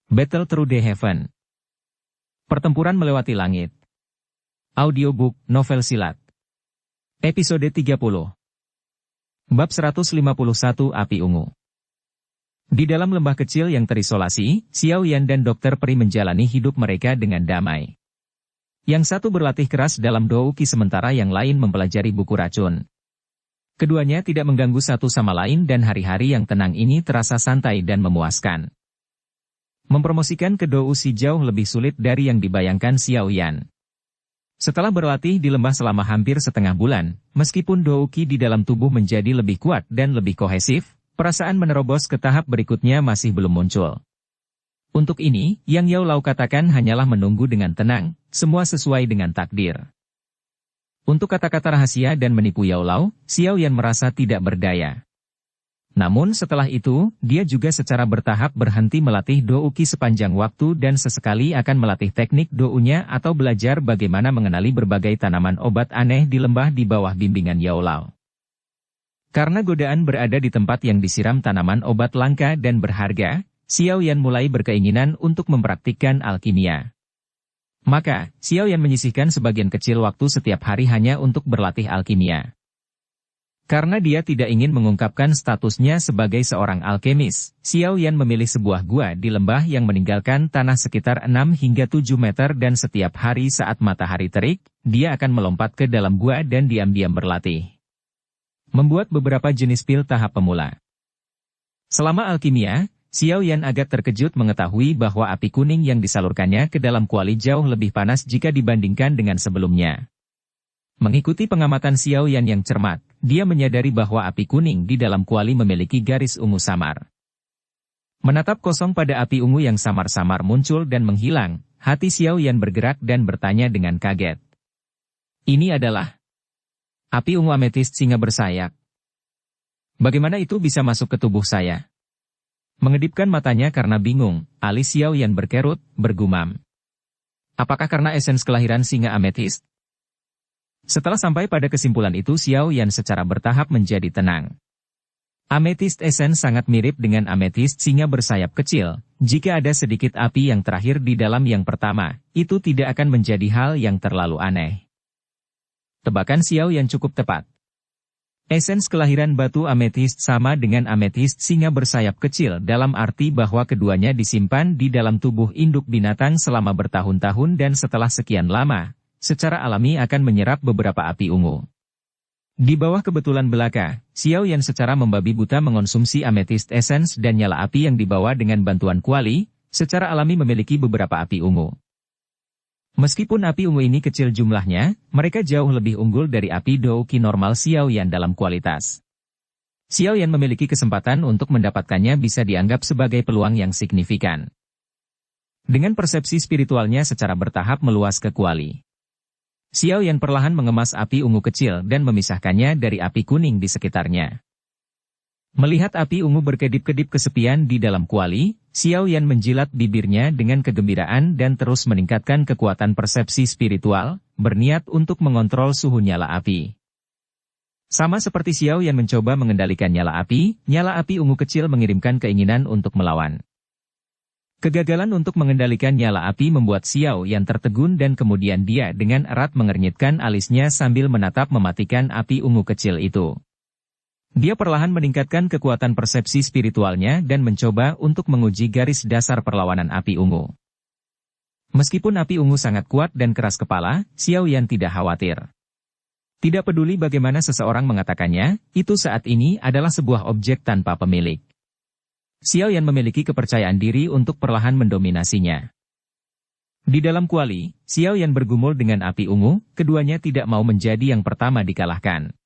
Battle Through the Heaven. Pertempuran melewati langit. Audiobook, novel silat. Episode 30. Bab 151 Api Ungu. Di dalam lembah kecil yang terisolasi, Xiao Yan dan Dr. Peri menjalani hidup mereka dengan damai. Yang satu berlatih keras dalam douki sementara yang lain mempelajari buku racun. Keduanya tidak mengganggu satu sama lain dan hari-hari yang tenang ini terasa santai dan memuaskan. Mempromosikan ke douki jauh lebih sulit dari yang dibayangkan Xiao Yan. Setelah berlatih di lembah selama hampir setengah bulan, meskipun douki di dalam tubuh menjadi lebih kuat dan lebih kohesif, perasaan menerobos ke tahap berikutnya masih belum muncul. Untuk ini, yang Yao Lao katakan hanyalah menunggu dengan tenang, semua sesuai dengan takdir. Untuk kata-kata rahasia dan menipu Yao Lao, Xiao Yan merasa tidak berdaya. Namun setelah itu, dia juga secara bertahap berhenti melatih douki sepanjang waktu dan sesekali akan melatih teknik dounya atau belajar bagaimana mengenali berbagai tanaman obat aneh di lembah di bawah bimbingan Yao Lao. Karena godaan berada di tempat yang disiram tanaman obat langka dan berharga, Xiao Yan mulai berkeinginan untuk mempraktikkan alkimia. Maka, Xiao Yan menyisihkan sebagian kecil waktu setiap hari hanya untuk berlatih alkimia. Karena dia tidak ingin mengungkapkan statusnya sebagai seorang alkemis, Xiao Yan memilih sebuah gua di lembah yang meninggalkan tanah sekitar 6 hingga 7 meter dan setiap hari saat matahari terik, dia akan melompat ke dalam gua dan diam-diam berlatih. Membuat beberapa jenis pil tahap pemula. Selama alkimia, Xiao Yan agak terkejut mengetahui bahwa api kuning yang disalurkannya ke dalam kuali jauh lebih panas jika dibandingkan dengan sebelumnya. Mengikuti pengamatan Xiao Yan yang cermat, dia menyadari bahwa api kuning di dalam kuali memiliki garis ungu samar. Menatap kosong pada api ungu yang samar-samar muncul dan menghilang, hati Xiao Yan bergerak dan bertanya dengan kaget. Ini adalah api ungu ametist singa bersayap. Bagaimana itu bisa masuk ke tubuh saya? Mengedipkan matanya karena bingung, alis Xiao Yan berkerut, bergumam. Apakah karena esens kelahiran singa ametist? Setelah sampai pada kesimpulan itu Xiao Yan secara bertahap menjadi tenang. Ametist esens sangat mirip dengan ametist singa bersayap kecil. Jika ada sedikit api yang terakhir di dalam yang pertama, itu tidak akan menjadi hal yang terlalu aneh. Tebakan Xiao Yan cukup tepat. Esens kelahiran batu ametist sama dengan ametist singa bersayap kecil dalam arti bahwa keduanya disimpan di dalam tubuh induk binatang selama bertahun-tahun dan setelah sekian lama, secara alami akan menyerap beberapa api ungu. Di bawah kebetulan belaka, Xiao Yan secara membabi buta mengonsumsi ametist esens dan nyala api yang dibawa dengan bantuan kuali, secara alami memiliki beberapa api ungu. Meskipun api ungu ini kecil jumlahnya, mereka jauh lebih unggul dari api douki normal Xiao Yan dalam kualitas. Xiao Yan memiliki kesempatan untuk mendapatkannya bisa dianggap sebagai peluang yang signifikan. Dengan persepsi spiritualnya secara bertahap meluas ke kuali. Xiao Yan perlahan mengemas api ungu kecil dan memisahkannya dari api kuning di sekitarnya. Melihat api ungu berkedip-kedip kesepian di dalam kuali, Xiao Yan menjilat bibirnya dengan kegembiraan dan terus meningkatkan kekuatan persepsi spiritual, berniat untuk mengontrol suhu nyala api. Sama seperti Xiao Yan mencoba mengendalikan nyala api ungu kecil mengirimkan keinginan untuk melawan. Kegagalan untuk mengendalikan nyala api membuat Xiao Yan tertegun dan kemudian dia dengan erat mengernyitkan alisnya sambil menatap mematikan api ungu kecil itu. Dia perlahan meningkatkan kekuatan persepsi spiritualnya dan mencoba untuk menguji garis dasar perlawanan api ungu. Meskipun api ungu sangat kuat dan keras kepala, Xiao Yan tidak khawatir. Tidak peduli bagaimana seseorang mengatakannya, itu saat ini adalah sebuah objek tanpa pemilik. Xiao Yan memiliki kepercayaan diri untuk perlahan mendominasinya. Di dalam kuali, Xiao Yan bergumul dengan api ungu, keduanya tidak mau menjadi yang pertama dikalahkan.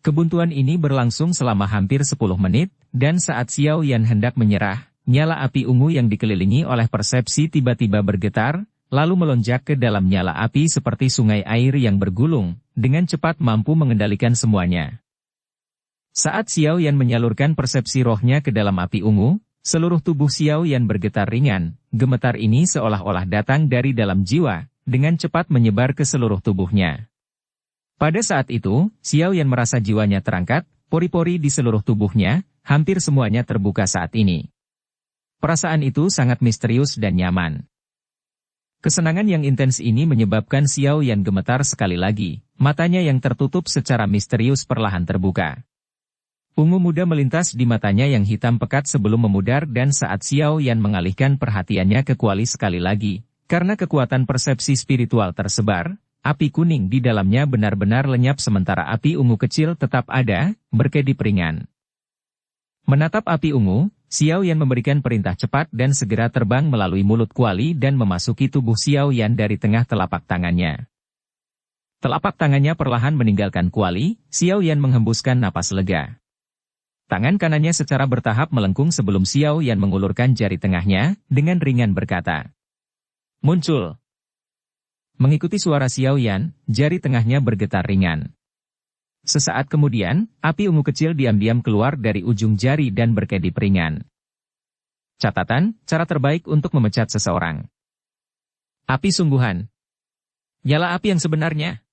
Kebuntuan ini berlangsung selama hampir 10 menit, dan saat Xiao Yan hendak menyerah, nyala api ungu yang dikelilingi oleh persepsi tiba-tiba bergetar, lalu melonjak ke dalam nyala api seperti sungai air yang bergulung, dengan cepat mampu mengendalikan semuanya. Saat Xiao Yan menyalurkan persepsi rohnya ke dalam api ungu, seluruh tubuh Xiao Yan bergetar ringan, gemetar ini seolah-olah datang dari dalam jiwa, dengan cepat menyebar ke seluruh tubuhnya. Pada saat itu, Xiao Yan merasa jiwanya terangkat, pori-pori di seluruh tubuhnya, hampir semuanya terbuka saat ini. Perasaan itu sangat misterius dan nyaman. Kesenangan yang intens ini menyebabkan Xiao Yan gemetar sekali lagi, matanya yang tertutup secara misterius perlahan terbuka. Ungu muda melintas di matanya yang hitam pekat sebelum memudar dan saat Xiao Yan mengalihkan perhatiannya ke kuali sekali lagi, karena kekuatan persepsi spiritual tersebar, api kuning di dalamnya benar-benar lenyap sementara api ungu kecil tetap ada, berkedip ringan. Menatap api ungu, Xiao Yan memberikan perintah cepat dan segera terbang melalui mulut kuali dan memasuki tubuh Xiao Yan dari tengah telapak tangannya. Telapak tangannya perlahan meninggalkan kuali, Xiao Yan menghembuskan napas lega. Tangan kanannya secara bertahap melengkung sebelum Xiao Yan mengulurkan jari tengahnya, dengan ringan berkata, "Muncul." Mengikuti suara Xiao Yan, jari tengahnya bergetar ringan. Sesaat kemudian, api ungu kecil diam-diam keluar dari ujung jari dan berkedip ringan. Catatan, cara terbaik untuk memecat seseorang. Api sungguhan. Nyala api yang sebenarnya.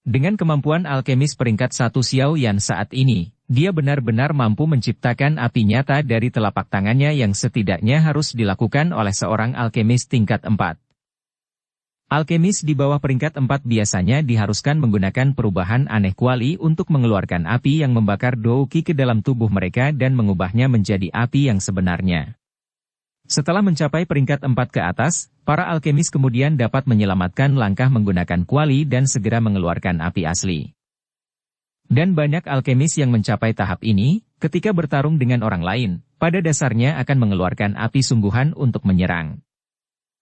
Dengan kemampuan alkemis peringkat 1 Xiao Yan saat ini, dia benar-benar mampu menciptakan api nyata dari telapak tangannya yang setidaknya harus dilakukan oleh seorang alkemis tingkat 4. Alkemis di bawah peringkat 4 biasanya diharuskan menggunakan perubahan aneh kuali untuk mengeluarkan api yang membakar Douqi ke dalam tubuh mereka dan mengubahnya menjadi api yang sebenarnya. Setelah mencapai peringkat 4 ke atas, para alkemis kemudian dapat menyelamatkan langkah menggunakan kuali dan segera mengeluarkan api asli. Dan banyak alkemis yang mencapai tahap ini, ketika bertarung dengan orang lain, pada dasarnya akan mengeluarkan api sungguhan untuk menyerang.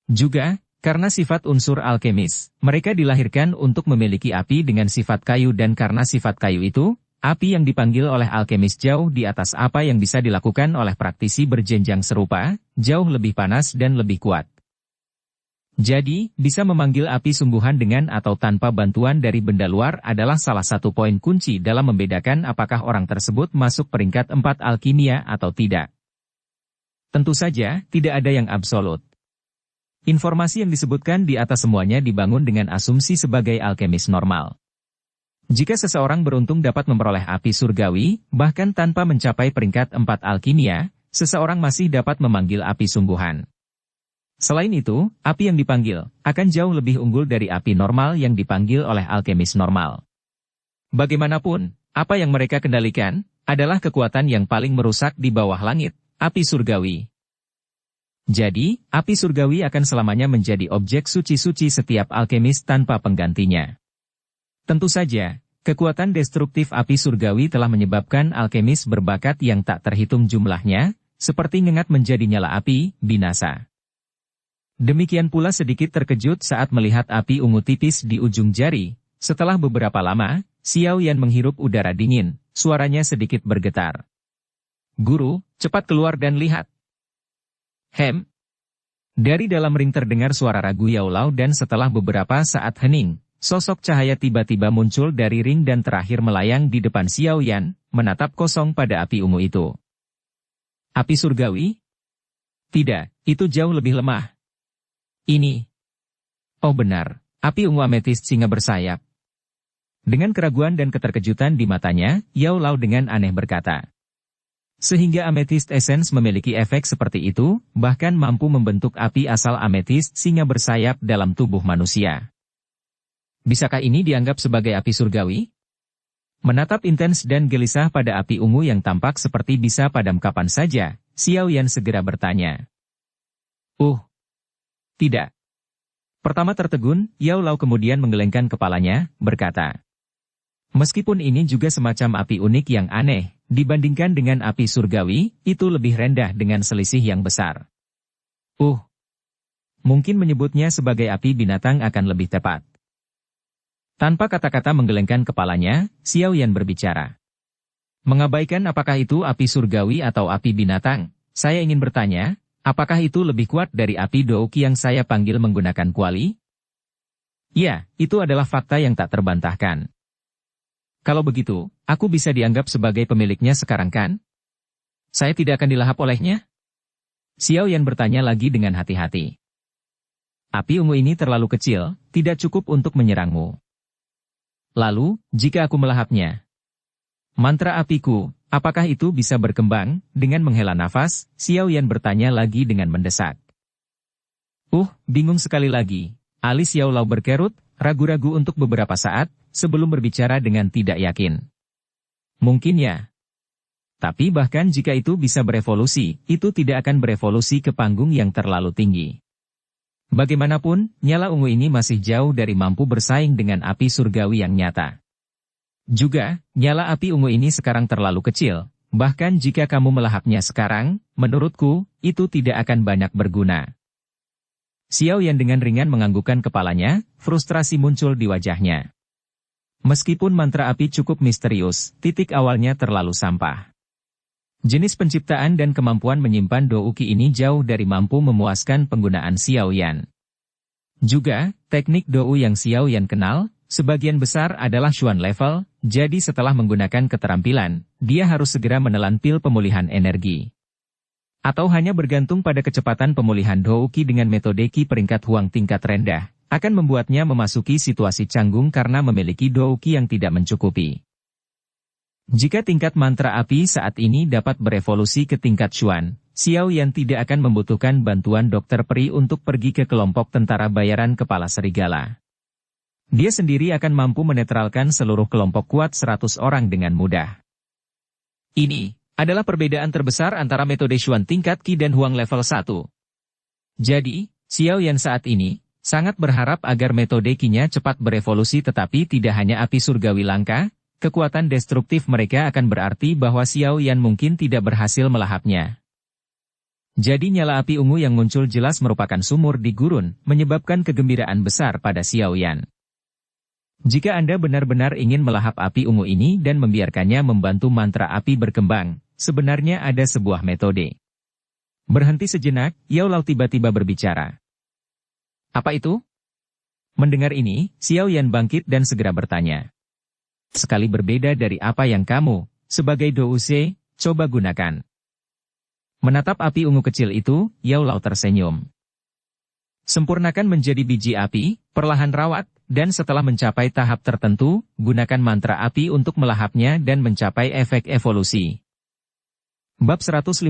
Juga, karena sifat unsur alkemis, mereka dilahirkan untuk memiliki api dengan sifat kayu dan karena sifat kayu itu, api yang dipanggil oleh alkemis jauh di atas apa yang bisa dilakukan oleh praktisi berjenjang serupa, jauh lebih panas dan lebih kuat. Jadi, bisa memanggil api sungguhan dengan atau tanpa bantuan dari benda luar adalah salah satu poin kunci dalam membedakan apakah orang tersebut masuk peringkat 4 alkimia atau tidak. Tentu saja, tidak ada yang absolut. Informasi yang disebutkan di atas semuanya dibangun dengan asumsi sebagai alkemis normal. Jika seseorang beruntung dapat memperoleh api surgawi, bahkan tanpa mencapai peringkat 4 alkimia, seseorang masih dapat memanggil api sungguhan. Selain itu, api yang dipanggil akan jauh lebih unggul dari api normal yang dipanggil oleh alkemis normal. Bagaimanapun, apa yang mereka kendalikan adalah kekuatan yang paling merusak di bawah langit, api surgawi. Jadi, api surgawi akan selamanya menjadi objek suci-suci setiap alkemis tanpa penggantinya. Tentu saja, kekuatan destruktif api surgawi telah menyebabkan alkemis berbakat yang tak terhitung jumlahnya, seperti ngengat menjadi nyala api, binasa. Demikian pula sedikit terkejut saat melihat api ungu tipis di ujung jari. Setelah beberapa lama, Xiao Yan menghirup udara dingin, suaranya sedikit bergetar. "Guru, cepat keluar dan lihat." Dari dalam ring terdengar suara ragu Yao Lao dan setelah beberapa saat hening, sosok cahaya tiba-tiba muncul dari ring dan terakhir melayang di depan Xiao Yan, menatap kosong pada api ungu itu. Api surgawi? Tidak, itu jauh lebih lemah. Ini. Oh benar, api ungu ametis singa bersayap. Dengan keraguan dan keterkejutan di matanya, Yao Lao dengan aneh berkata. Sehingga amethyst essence memiliki efek seperti itu, bahkan mampu membentuk api asal amethyst singa bersayap dalam tubuh manusia. Bisakah ini dianggap sebagai api surgawi? Menatap intens dan gelisah pada api ungu yang tampak seperti bisa padam kapan saja, Xiao Yan segera bertanya. Tidak. Pertama tertegun, Yao Lao kemudian menggelengkan kepalanya, berkata. Meskipun ini juga semacam api unik yang aneh, dibandingkan dengan api surgawi, itu lebih rendah dengan selisih yang besar. Mungkin menyebutnya sebagai api binatang akan lebih tepat. Tanpa kata-kata menggelengkan kepalanya, Xiao Yan berbicara. Mengabaikan apakah itu api surgawi atau api binatang, saya ingin bertanya, apakah itu lebih kuat dari api Douqi yang saya panggil menggunakan kuali? Ya, itu adalah fakta yang tak terbantahkan. Kalau begitu, aku bisa dianggap sebagai pemiliknya sekarang kan? Saya tidak akan dilahap olehnya? Xiao Yan bertanya lagi dengan hati-hati. Api ungu ini terlalu kecil, tidak cukup untuk menyerangmu. Lalu, jika aku melahapnya? Mantra apiku Apakah itu bisa berkembang? Dengan menghela nafas, Xiao Yan bertanya lagi dengan mendesak. Bingung sekali lagi. Alis Xiao Lao berkerut, ragu-ragu untuk beberapa saat, sebelum berbicara dengan tidak yakin. Mungkin ya. Tapi bahkan jika itu bisa berevolusi, itu tidak akan berevolusi ke panggung yang terlalu tinggi. Bagaimanapun, nyala ungu ini masih jauh dari mampu bersaing dengan api surgawi yang nyata. Juga, nyala api ungu ini sekarang terlalu kecil, bahkan jika kamu melahapnya sekarang, menurutku, itu tidak akan banyak berguna. Xiao Yan dengan ringan menganggukkan kepalanya, frustrasi muncul di wajahnya. Meskipun mantra api cukup misterius, titik awalnya terlalu sampah. Jenis penciptaan dan kemampuan menyimpan douki ini jauh dari mampu memuaskan penggunaan Xiao Yan. Juga, teknik dou yang Xiao Yan kenal, sebagian besar adalah Xuan level, jadi setelah menggunakan keterampilan, dia harus segera menelan pil pemulihan energi. Atau hanya bergantung pada kecepatan pemulihan douki dengan metode Qi peringkat Huang tingkat rendah, akan membuatnya memasuki situasi canggung karena memiliki douki yang tidak mencukupi. Jika tingkat mantra api saat ini dapat berevolusi ke tingkat Xuan, Xiao Yan tidak akan membutuhkan bantuan dokter peri untuk pergi ke kelompok tentara bayaran kepala serigala. Dia sendiri akan mampu menetralkan seluruh kelompok kuat 100 orang dengan mudah. Ini adalah perbedaan terbesar antara metode Xuan tingkat Qi dan Huang level 1. Jadi, Xiao Yan saat ini sangat berharap agar metode Qi-nya cepat berevolusi, tetapi tidak hanya api surgawi langka, kekuatan destruktif mereka akan berarti bahwa Xiao Yan mungkin tidak berhasil melahapnya. Jadi nyala api ungu yang muncul jelas merupakan sumur di gurun, menyebabkan kegembiraan besar pada Xiao Yan. Jika Anda benar-benar ingin melahap api ungu ini dan membiarkannya membantu mantra api berkembang, sebenarnya ada sebuah metode. Berhenti sejenak, Yao Lao tiba-tiba berbicara. Apa itu? Mendengar ini, Xiao Yan bangkit dan segera bertanya. Sekali berbeda dari apa yang kamu, sebagai Douse, coba gunakan. Menatap api ungu kecil itu, Yao Lao tersenyum. Sempurnakan menjadi biji api, perlahan rawat, dan setelah mencapai tahap tertentu, gunakan mantra api untuk melahapnya dan mencapai efek evolusi. Bab 152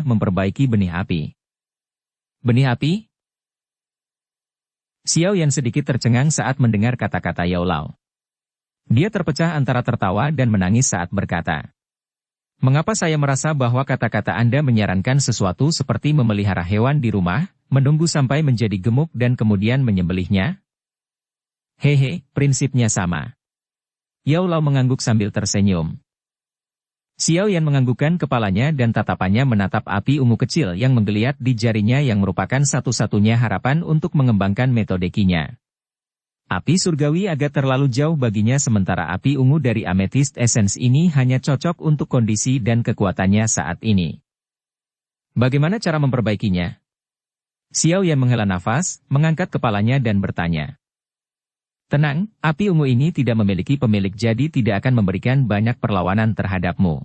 Memperbaiki benih api. Benih api? Xiao Yan sedikit tercengang saat mendengar kata-kata Yao Lao. Dia terpecah antara tertawa dan menangis saat berkata, "Mengapa saya merasa bahwa kata-kata Anda menyarankan sesuatu seperti memelihara hewan di rumah, menunggu sampai menjadi gemuk dan kemudian menyembelihnya?" Hehe, prinsipnya sama. Yao Lao mengangguk sambil tersenyum. Xiao Yan menganggukkan kepalanya dan tatapannya menatap api ungu kecil yang menggeliat di jarinya yang merupakan satu-satunya harapan untuk mengembangkan metode Qi-nya. Api surgawi agak terlalu jauh baginya sementara api ungu dari Amethyst Essence ini hanya cocok untuk kondisi dan kekuatannya saat ini. Bagaimana cara memperbaikinya? Xiao Yan menghela nafas, mengangkat kepalanya dan bertanya. Tenang, api ungu ini tidak memiliki pemilik jadi tidak akan memberikan banyak perlawanan terhadapmu.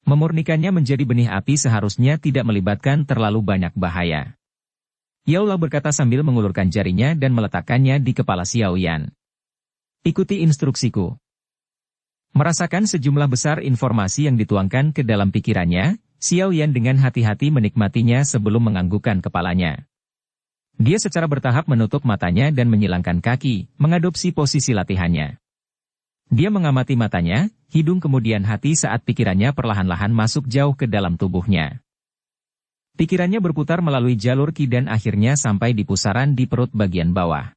Memurnikannya menjadi benih api seharusnya tidak melibatkan terlalu banyak bahaya. Yao Lao berkata sambil mengulurkan jarinya dan meletakkannya di kepala Xiao Yan. Ikuti instruksiku. Merasakan sejumlah besar informasi yang dituangkan ke dalam pikirannya, Xiao Yan dengan hati-hati menikmatinya sebelum menganggukkan kepalanya. Dia secara bertahap menutup matanya dan menyilangkan kaki, mengadopsi posisi latihannya. Dia mengamati matanya, hidung kemudian hati saat pikirannya perlahan-lahan masuk jauh ke dalam tubuhnya. Pikirannya berputar melalui jalur Qi dan akhirnya sampai di pusaran di perut bagian bawah.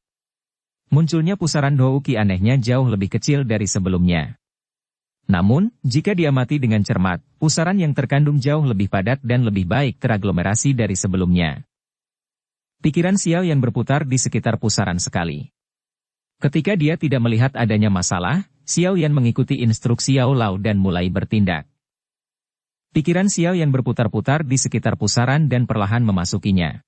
Munculnya pusaran douki anehnya jauh lebih kecil dari sebelumnya. Namun, jika diamati dengan cermat, pusaran yang terkandung jauh lebih padat dan lebih baik teraglomerasi dari sebelumnya. Pikiran Xiao Yan berputar di sekitar pusaran sekali. Ketika dia tidak melihat adanya masalah, Xiao Yan mengikuti instruksi Yao Lao dan mulai bertindak. Pikiran Xiao Yan berputar-putar di sekitar pusaran dan perlahan memasukinya.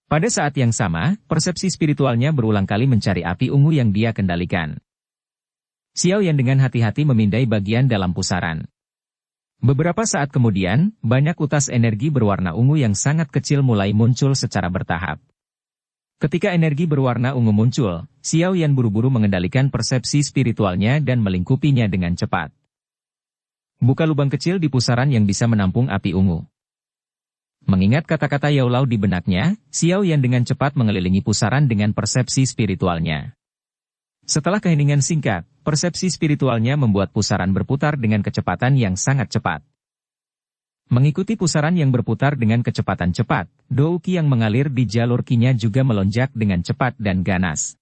Pada saat yang sama, persepsi spiritualnya berulang kali mencari api ungu yang dia kendalikan. Xiao Yan dengan hati-hati memindai bagian dalam pusaran. Beberapa saat kemudian, banyak utas energi berwarna ungu yang sangat kecil mulai muncul secara bertahap. Ketika energi berwarna ungu muncul, Xiao Yan buru-buru mengendalikan persepsi spiritualnya dan melingkupinya dengan cepat. Buka lubang kecil di pusaran yang bisa menampung api ungu. Mengingat kata-kata Yaolau di benaknya, Xiao Yan dengan cepat mengelilingi pusaran dengan persepsi spiritualnya. Setelah keheningan singkat, persepsi spiritualnya membuat pusaran berputar dengan kecepatan yang sangat cepat. Mengikuti pusaran yang berputar dengan kecepatan cepat, dou qi yang mengalir di jalur qi-nya juga melonjak dengan cepat dan ganas.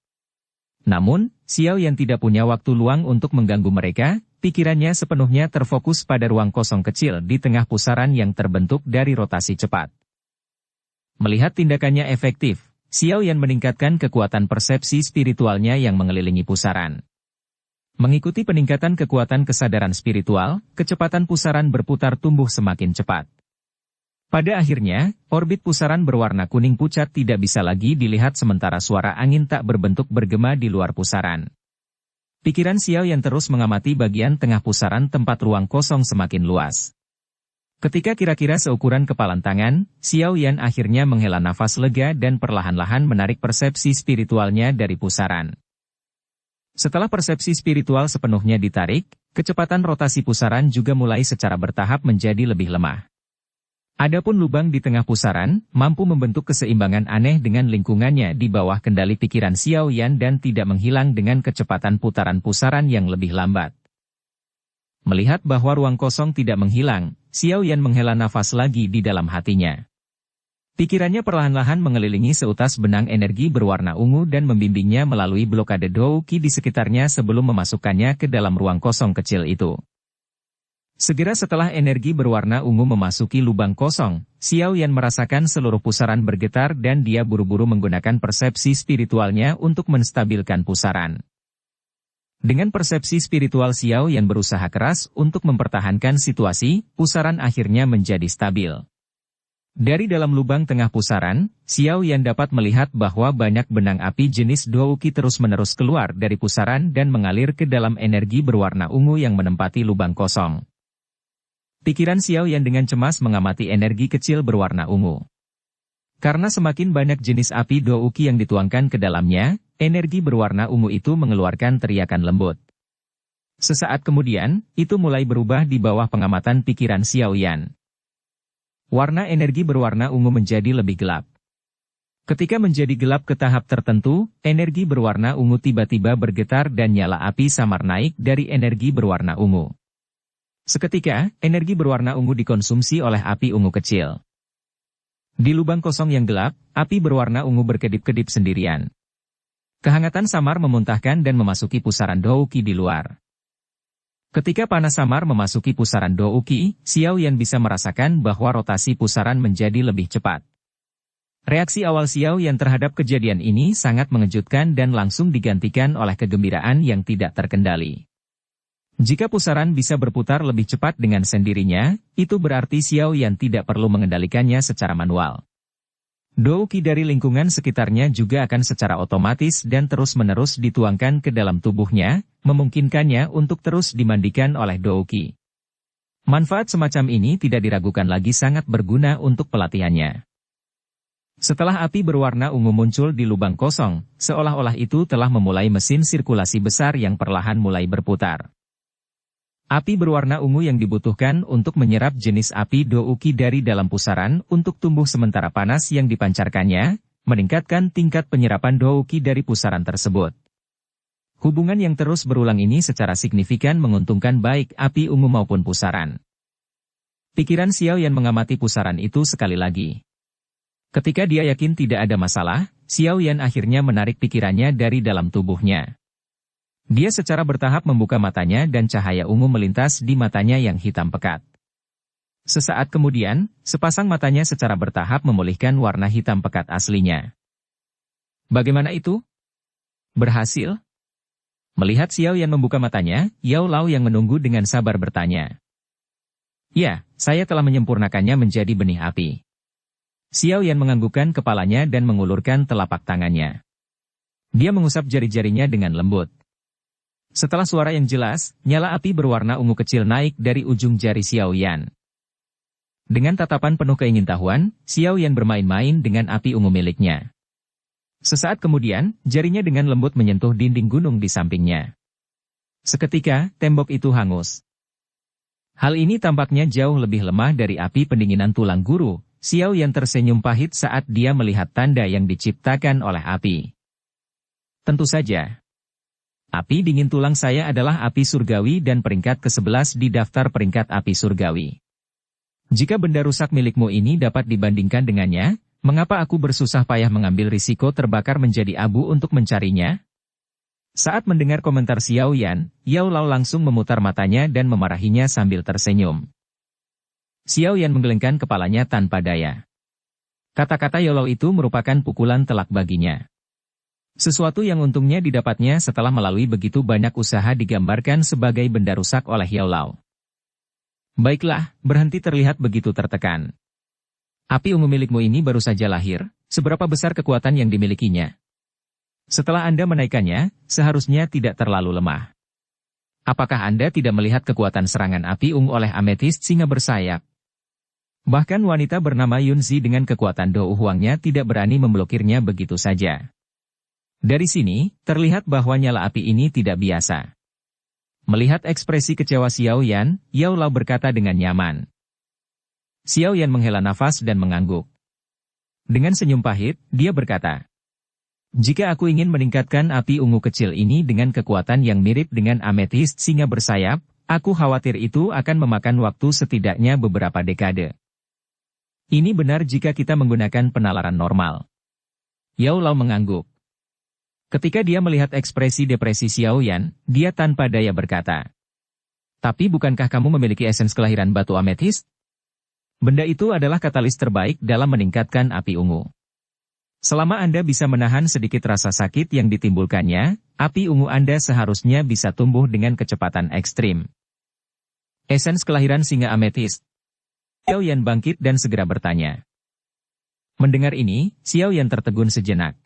Namun, Xiao Yan tidak punya waktu luang untuk mengganggu mereka, pikirannya sepenuhnya terfokus pada ruang kosong kecil di tengah pusaran yang terbentuk dari rotasi cepat. Melihat tindakannya efektif, Xiao Yan meningkatkan kekuatan persepsi spiritualnya yang mengelilingi pusaran. Mengikuti peningkatan kekuatan kesadaran spiritual, kecepatan pusaran berputar tumbuh semakin cepat. Pada akhirnya, orbit pusaran berwarna kuning pucat tidak bisa lagi dilihat sementara suara angin tak berbentuk bergema di luar pusaran. Pikiran Xiao Yan terus mengamati bagian tengah pusaran tempat ruang kosong semakin luas. Ketika kira-kira seukuran kepalan tangan, Xiao Yan akhirnya menghela nafas lega dan perlahan-lahan menarik persepsi spiritualnya dari pusaran. Setelah persepsi spiritual sepenuhnya ditarik, kecepatan rotasi pusaran juga mulai secara bertahap menjadi lebih lemah. Adapun lubang di tengah pusaran, mampu membentuk keseimbangan aneh dengan lingkungannya di bawah kendali pikiran Xiao Yan dan tidak menghilang dengan kecepatan putaran pusaran yang lebih lambat. Melihat bahwa ruang kosong tidak menghilang, Xiao Yan menghela nafas lagi di dalam hatinya. Pikirannya perlahan-lahan mengelilingi seutas benang energi berwarna ungu dan membimbingnya melalui blokade dou qi di sekitarnya sebelum memasukkannya ke dalam ruang kosong kecil itu. Segera setelah energi berwarna ungu memasuki lubang kosong, Xiao Yan merasakan seluruh pusaran bergetar dan dia buru-buru menggunakan persepsi spiritualnya untuk menstabilkan pusaran. Dengan persepsi spiritual Xiao Yan berusaha keras untuk mempertahankan situasi, pusaran akhirnya menjadi stabil. Dari dalam lubang tengah pusaran, Xiao Yan dapat melihat bahwa banyak benang api jenis dou qi terus-menerus keluar dari pusaran dan mengalir ke dalam energi berwarna ungu yang menempati lubang kosong. Pikiran Xiao Yan dengan cemas mengamati energi kecil berwarna ungu. Karena semakin banyak jenis api dou qi yang dituangkan ke dalamnya, energi berwarna ungu itu mengeluarkan teriakan lembut. Sesaat kemudian, itu mulai berubah di bawah pengamatan pikiran Xiao Yan. Warna energi berwarna ungu menjadi lebih gelap. Ketika menjadi gelap ke tahap tertentu, energi berwarna ungu tiba-tiba bergetar dan nyala api samar naik dari energi berwarna ungu. Seketika, energi berwarna ungu dikonsumsi oleh api ungu kecil. Di lubang kosong yang gelap, api berwarna ungu berkedip-kedip sendirian. Kehangatan samar memuntahkan dan memasuki pusaran dou qi di luar. Ketika panas samar memasuki pusaran dou qi, Xiao Yan bisa merasakan bahwa rotasi pusaran menjadi lebih cepat. Reaksi awal Xiao Yan terhadap kejadian ini sangat mengejutkan dan langsung digantikan oleh kegembiraan yang tidak terkendali. Jika pusaran bisa berputar lebih cepat dengan sendirinya, itu berarti Xiao Yan tidak perlu mengendalikannya secara manual. Dou qi dari lingkungan sekitarnya juga akan secara otomatis dan terus-menerus dituangkan ke dalam tubuhnya, memungkinkannya untuk terus dimandikan oleh dou qi. Manfaat semacam ini tidak diragukan lagi sangat berguna untuk pelatihannya. Setelah api berwarna ungu muncul di lubang kosong, seolah-olah itu telah memulai mesin sirkulasi besar yang perlahan mulai berputar. Api berwarna ungu yang dibutuhkan untuk menyerap jenis api dou qi dari dalam pusaran untuk tumbuh sementara panas yang dipancarkannya, meningkatkan tingkat penyerapan dou qi dari pusaran tersebut. Hubungan yang terus berulang ini secara signifikan menguntungkan baik api ungu maupun pusaran. Pikiran Xiao Yan mengamati pusaran itu sekali lagi. Ketika dia yakin tidak ada masalah, Xiao Yan akhirnya menarik pikirannya dari dalam tubuhnya. Dia secara bertahap membuka matanya dan cahaya ungu melintas di matanya yang hitam pekat. Sesaat kemudian, sepasang matanya secara bertahap memulihkan warna hitam pekat aslinya. Bagaimana itu? Berhasil? Melihat Xiao Yan membuka matanya, Yaolau yang menunggu dengan sabar bertanya. Ya, saya telah menyempurnakannya menjadi benih api. Xiao Yan menganggukkan kepalanya dan mengulurkan telapak tangannya. Dia mengusap jari-jarinya dengan lembut. Setelah suara yang jelas, nyala api berwarna ungu kecil naik dari ujung jari Xiao Yan. Dengan tatapan penuh keingintahuan, Xiao Yan bermain-main dengan api ungu miliknya. Sesaat kemudian, jarinya dengan lembut menyentuh dinding gunung di sampingnya. Seketika, tembok itu hangus. Hal ini tampaknya jauh lebih lemah dari api pendinginan tulang guru. Xiao Yan tersenyum pahit saat dia melihat tanda yang diciptakan oleh api. Tentu saja. Api dingin tulang saya adalah api surgawi dan peringkat ke-11 di daftar peringkat api surgawi. Jika benda rusak milikmu ini dapat dibandingkan dengannya, mengapa aku bersusah payah mengambil risiko terbakar menjadi abu untuk mencarinya? Saat mendengar komentar Xiao Yan, Yao Lao langsung memutar matanya dan memarahinya sambil tersenyum. Xiao Yan menggelengkan kepalanya tanpa daya. Kata-kata Yao Lao itu merupakan pukulan telak baginya. Sesuatu yang untungnya didapatnya setelah melalui begitu banyak usaha digambarkan sebagai benda rusak oleh Yao Lao. Baiklah, berhenti terlihat begitu tertekan. Api ungu milikmu ini baru saja lahir, seberapa besar kekuatan yang dimilikinya? Setelah Anda menaikkannya, seharusnya tidak terlalu lemah. Apakah Anda tidak melihat kekuatan serangan api ungu oleh ametist singa bersayap? Bahkan wanita bernama Yunzi dengan kekuatan Do Huangnya tidak berani memblokirnya begitu saja. Dari sini, terlihat bahwa nyala api ini tidak biasa. Melihat ekspresi kecewa Xiao Yan, Yao Lao berkata dengan nyaman. Xiao Yan menghela nafas dan mengangguk. Dengan senyum pahit, dia berkata, "Jika aku ingin meningkatkan api ungu kecil ini dengan kekuatan yang mirip dengan ametist singa bersayap, aku khawatir itu akan memakan waktu setidaknya beberapa dekade. Ini benar jika kita menggunakan penalaran normal." Yao Lao mengangguk. Ketika dia melihat ekspresi depresi Xiao Yan, dia tanpa daya berkata, "Tapi bukankah kamu memiliki esens kelahiran batu ametist? Benda itu adalah katalis terbaik dalam meningkatkan api ungu. Selama Anda bisa menahan sedikit rasa sakit yang ditimbulkannya, api ungu Anda seharusnya bisa tumbuh dengan kecepatan ekstrim." Esens kelahiran singa ametist. Xiao Yan bangkit dan segera bertanya. Mendengar ini, Xiao Yan tertegun sejenak.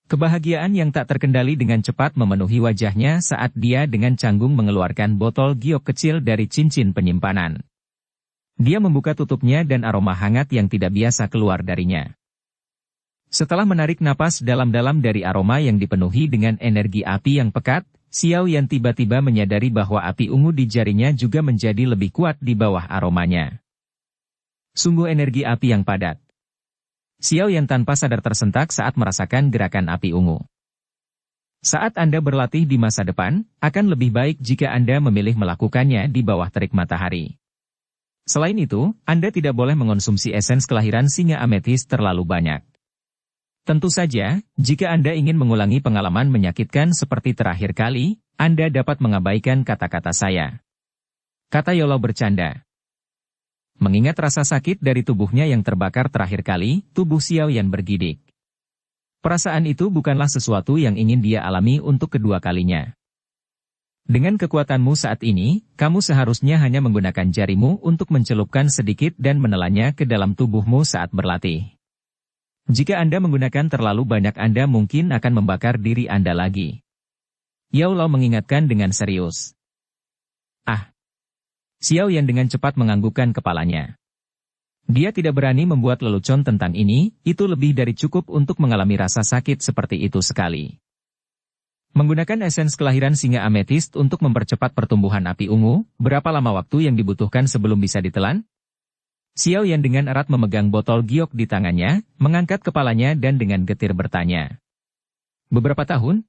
Kebahagiaan yang tak terkendali dengan cepat memenuhi wajahnya saat dia dengan canggung mengeluarkan botol giok kecil dari cincin penyimpanan. Dia membuka tutupnya dan aroma hangat yang tidak biasa keluar darinya. Setelah menarik napas dalam-dalam dari aroma yang dipenuhi dengan energi api yang pekat, Xiao Yan tiba-tiba menyadari bahwa api ungu di jarinya juga menjadi lebih kuat di bawah aromanya. Sungguh energi api yang padat. Xiao Yan tanpa sadar tersentak saat merasakan gerakan api ungu. Saat Anda berlatih di masa depan, akan lebih baik jika Anda memilih melakukannya di bawah terik matahari. Selain itu, Anda tidak boleh mengonsumsi esens kelahiran singa ametist terlalu banyak. Tentu saja, jika Anda ingin mengulangi pengalaman menyakitkan seperti terakhir kali, Anda dapat mengabaikan kata-kata saya. Kata Yao Lao bercanda. Mengingat rasa sakit dari tubuhnya yang terbakar terakhir kali, tubuh Xiao Yan bergidik. Perasaan itu bukanlah sesuatu yang ingin dia alami untuk kedua kalinya. Dengan kekuatanmu saat ini, kamu seharusnya hanya menggunakan jarimu untuk mencelupkan sedikit dan menelannya ke dalam tubuhmu saat berlatih. Jika Anda menggunakan terlalu banyak Anda mungkin akan membakar diri Anda lagi. Yao Lao mengingatkan dengan serius. Ah! Xiao Yan dengan cepat menganggukkan kepalanya. Dia tidak berani membuat lelucon tentang ini, itu lebih dari cukup untuk mengalami rasa sakit seperti itu sekali. Menggunakan esens kelahiran singa ametist untuk mempercepat pertumbuhan api ungu, berapa lama waktu yang dibutuhkan sebelum bisa ditelan? Xiao Yan dengan erat memegang botol giok di tangannya, mengangkat kepalanya dan dengan getir bertanya. Beberapa tahun?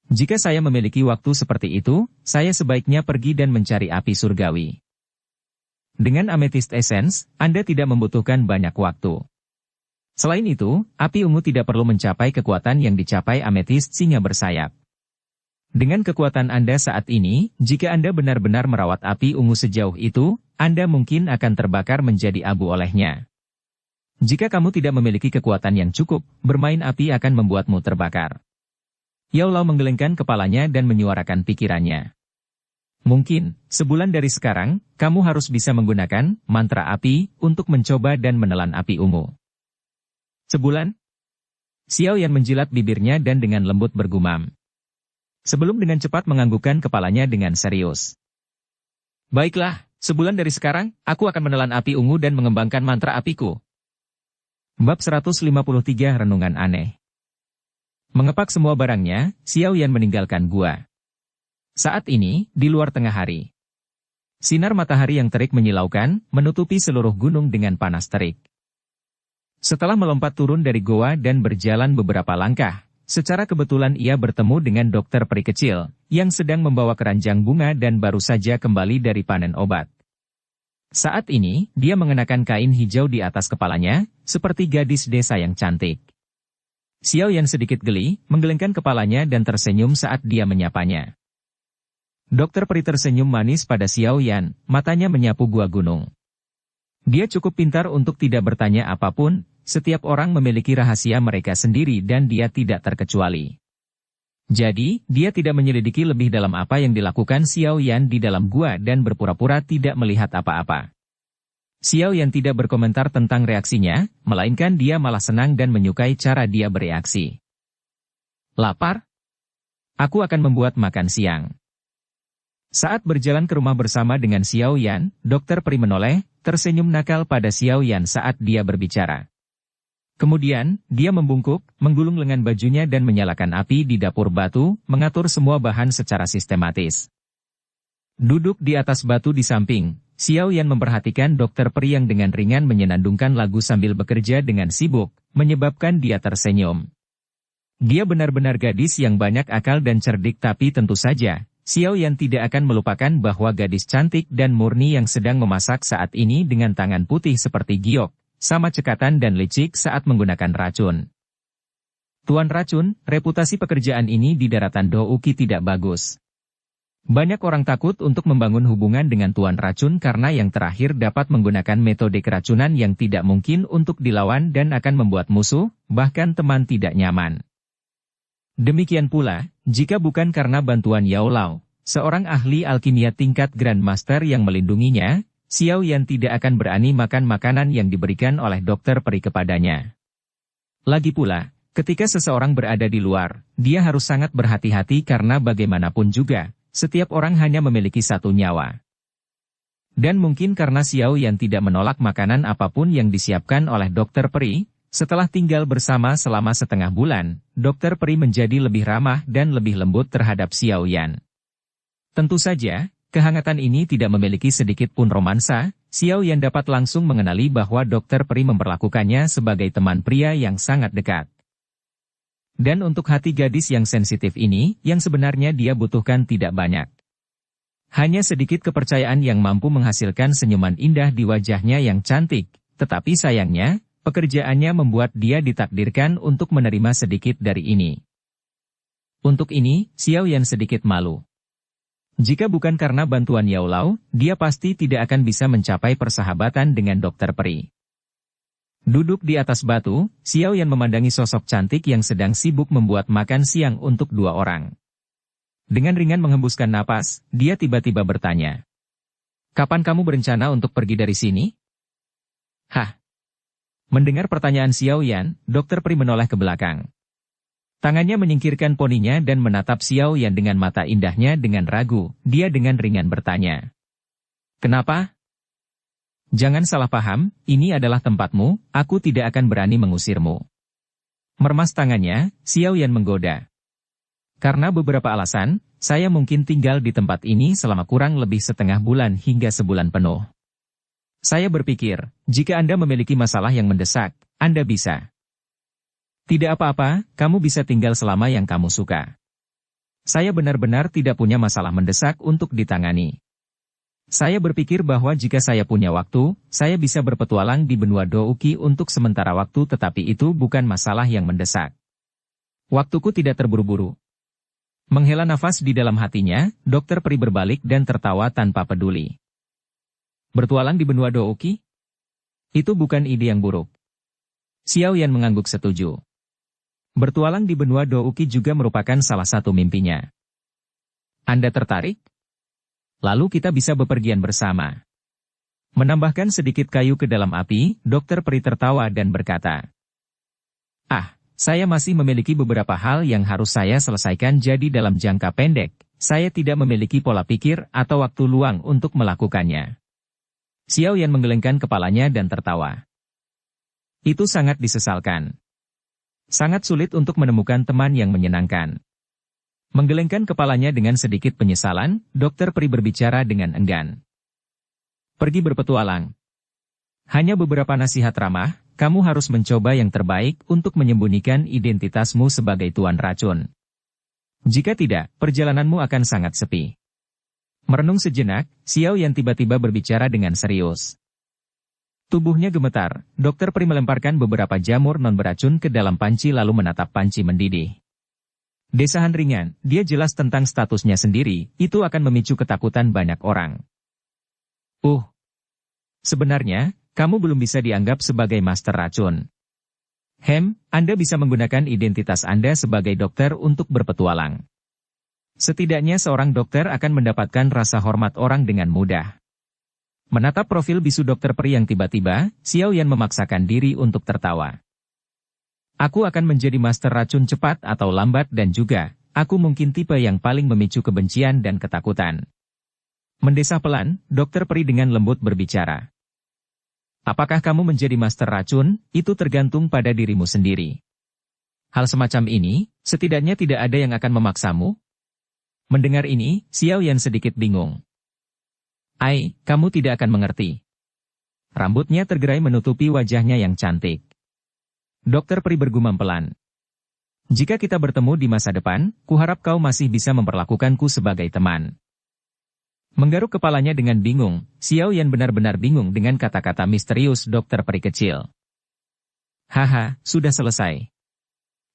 Jika saya memiliki waktu seperti itu, saya sebaiknya pergi dan mencari api surgawi. Dengan ametist essence, Anda tidak membutuhkan banyak waktu. Selain itu, api ungu tidak perlu mencapai kekuatan yang dicapai ametist singa bersayap. Dengan kekuatan Anda saat ini, jika Anda benar-benar merawat api ungu sejauh itu, Anda mungkin akan terbakar menjadi abu olehnya. Jika kamu tidak memiliki kekuatan yang cukup, bermain api akan membuatmu terbakar. Yao Lao menggelengkan kepalanya dan menyuarakan pikirannya. Mungkin, sebulan dari sekarang, kamu harus bisa menggunakan mantra api untuk mencoba dan menelan api ungu. Sebulan? Xiao Yan menjilat bibirnya dan dengan lembut bergumam. Sebelum dengan cepat menganggukkan kepalanya dengan serius. Baiklah, sebulan dari sekarang, aku akan menelan api ungu dan mengembangkan mantra apiku. Bab 153 Renungan Aneh. Mengepak semua barangnya, Xiao Yan meninggalkan gua. Saat ini, di luar tengah hari. Sinar matahari yang terik menyilaukan, menutupi seluruh gunung dengan panas terik. Setelah melompat turun dari goa dan berjalan beberapa langkah, secara kebetulan ia bertemu dengan dokter peri kecil, yang sedang membawa keranjang bunga dan baru saja kembali dari panen obat. Saat ini, dia mengenakan kain hijau di atas kepalanya, seperti gadis desa yang cantik. Xiao Yan sedikit geli, menggelengkan kepalanya dan tersenyum saat dia menyapanya. Dokter peri tersenyum manis pada Xiao Yan, matanya menyapu gua gunung. Dia cukup pintar untuk tidak bertanya apapun, setiap orang memiliki rahasia mereka sendiri dan dia tidak terkecuali. Jadi, dia tidak menyelidiki lebih dalam apa yang dilakukan Xiao Yan di dalam gua dan berpura-pura tidak melihat apa-apa. Xiao Yan tidak berkomentar tentang reaksinya, melainkan dia malah senang dan menyukai cara dia bereaksi. Lapar? Aku akan membuat makan siang. Saat berjalan ke rumah bersama dengan Xiao Yan, dokter peri menoleh, tersenyum nakal pada Xiao Yan saat dia berbicara. Kemudian, dia membungkuk, menggulung lengan bajunya dan menyalakan api di dapur batu, mengatur semua bahan secara sistematis. Duduk di atas batu di samping, Xiao Yan memperhatikan dokter peri yang dengan ringan menyenandungkan lagu sambil bekerja dengan sibuk, menyebabkan dia tersenyum. Dia benar-benar gadis yang banyak akal dan cerdik, tapi tentu saja, Xiao Yan tidak akan melupakan bahwa gadis cantik dan murni yang sedang memasak saat ini dengan tangan putih seperti giok, sama cekatan dan licik saat menggunakan racun. Tuan Racun, reputasi pekerjaan ini di daratan Douki tidak bagus. Banyak orang takut untuk membangun hubungan dengan Tuan Racun karena yang terakhir dapat menggunakan metode keracunan yang tidak mungkin untuk dilawan dan akan membuat musuh, bahkan teman tidak nyaman. Demikian pula, jika bukan karena bantuan Yao Lao, seorang ahli alkimia tingkat Grandmaster yang melindunginya, Xiao Yan tidak akan berani makan makanan yang diberikan oleh dokter peri kepadanya. Lagi pula, ketika seseorang berada di luar, dia harus sangat berhati-hati karena bagaimanapun juga, setiap orang hanya memiliki satu nyawa. Dan mungkin karena Xiao Yan tidak menolak makanan apapun yang disiapkan oleh dokter peri, setelah tinggal bersama selama setengah bulan, dokter peri menjadi lebih ramah dan lebih lembut terhadap Xiao Yan. Tentu saja, kehangatan ini tidak memiliki sedikit pun romansa. Xiao Yan dapat langsung mengenali bahwa dokter peri memperlakukannya sebagai teman pria yang sangat dekat. Dan untuk hati gadis yang sensitif ini, yang sebenarnya dia butuhkan tidak banyak. Hanya sedikit kepercayaan yang mampu menghasilkan senyuman indah di wajahnya yang cantik, tetapi sayangnya, pekerjaannya membuat dia ditakdirkan untuk menerima sedikit dari ini. Untuk ini, Xiao Yan sedikit malu. Jika bukan karena bantuan Yao Lao, dia pasti tidak akan bisa mencapai persahabatan dengan dokter peri. Duduk di atas batu, Xiao Yan memandangi sosok cantik yang sedang sibuk membuat makan siang untuk dua orang. Dengan ringan menghembuskan napas, dia tiba-tiba bertanya. Kapan kamu berencana untuk pergi dari sini? Hah? Mendengar pertanyaan Xiao Yan, dokter peri menoleh ke belakang. Tangannya menyingkirkan poninya dan menatap Xiao Yan dengan mata indahnya dengan ragu, dia dengan ringan bertanya. Kenapa? Jangan salah paham, ini adalah tempatmu, aku tidak akan berani mengusirmu. Mermas tangannya, Xiao Yan menggoda. Karena beberapa alasan, saya mungkin tinggal di tempat ini selama kurang lebih setengah bulan hingga sebulan penuh. Saya berpikir, jika Anda memiliki masalah yang mendesak, Anda bisa. Tidak apa-apa, kamu bisa tinggal selama yang kamu suka. Saya benar-benar tidak punya masalah mendesak untuk ditangani. Saya berpikir bahwa jika saya punya waktu, saya bisa berpetualang di benua Douki untuk sementara waktu, tetapi itu bukan masalah yang mendesak. Waktuku tidak terburu-buru. Menghela nafas di dalam hatinya, dokter peri berbalik dan tertawa tanpa peduli. Bertualang di benua Douki? Itu bukan ide yang buruk. Xiao Yan mengangguk setuju. Bertualang di benua Douki juga merupakan salah satu mimpinya. Anda tertarik? Lalu kita bisa bepergian bersama. Menambahkan sedikit kayu ke dalam api, dokter peri tertawa dan berkata. Saya masih memiliki beberapa hal yang harus saya selesaikan, jadi dalam jangka pendek, saya tidak memiliki pola pikir atau waktu luang untuk melakukannya. Xiao Yan menggelengkan kepalanya dan tertawa. Itu sangat disesalkan. Sangat sulit untuk menemukan teman yang menyenangkan. Menggelengkan kepalanya dengan sedikit penyesalan, dokter peri berbicara dengan enggan. Pergi berpetualang. Hanya beberapa nasihat ramah, kamu harus mencoba yang terbaik untuk menyembunyikan identitasmu sebagai tuan racun. Jika tidak, perjalananmu akan sangat sepi. Merenung sejenak, Xiao Yan tiba-tiba berbicara dengan serius. Tubuhnya gemetar, Dokter Pri melemparkan beberapa jamur non-beracun ke dalam panci lalu menatap panci mendidih. Desahan ringan, dia jelas tentang statusnya sendiri, itu akan memicu ketakutan banyak orang. Sebenarnya, kamu belum bisa dianggap sebagai master racun. Anda bisa menggunakan identitas Anda sebagai dokter untuk berpetualang. Setidaknya seorang dokter akan mendapatkan rasa hormat orang dengan mudah. Menatap profil bisu Dokter Pri yang tiba-tiba, Xiao Yan memaksakan diri untuk tertawa. Aku akan menjadi master racun cepat atau lambat dan juga, aku mungkin tipe yang paling memicu kebencian dan ketakutan. Mendesah pelan, Dokter Pri dengan lembut berbicara. Apakah kamu menjadi master racun, itu tergantung pada dirimu sendiri. Hal semacam ini, setidaknya tidak ada yang akan memaksamu. Mendengar ini, Xiao Yan sedikit bingung. Kamu tidak akan mengerti. Rambutnya tergerai menutupi wajahnya yang cantik. Dokter Pri bergumam pelan. Jika kita bertemu di masa depan, kuharap kau masih bisa memperlakukanku sebagai teman. Menggaruk kepalanya dengan bingung, Xiao Yan benar-benar bingung dengan kata-kata misterius Dokter Pri kecil. Haha, sudah selesai.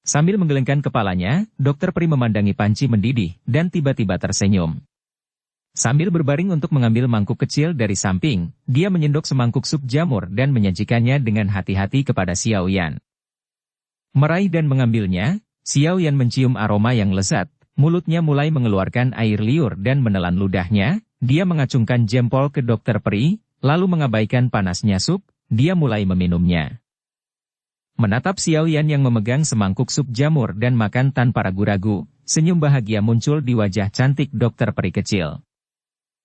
Sambil menggelengkan kepalanya, Dokter Pri memandangi panci mendidih, dan tiba-tiba tersenyum. Sambil berbaring untuk mengambil mangkuk kecil dari samping, dia menyendok semangkuk sup jamur dan menyajikannya dengan hati-hati kepada Xiao Yan. Meraih dan mengambilnya, Xiao Yan mencium aroma yang lezat, mulutnya mulai mengeluarkan air liur dan menelan ludahnya. Dia mengacungkan jempol ke Dokter Pri, lalu mengabaikan panasnya sup, dia mulai meminumnya. Menatap Xiao Yan yang memegang semangkuk sup jamur dan makan tanpa ragu-ragu, senyum bahagia muncul di wajah cantik Dokter Pri kecil.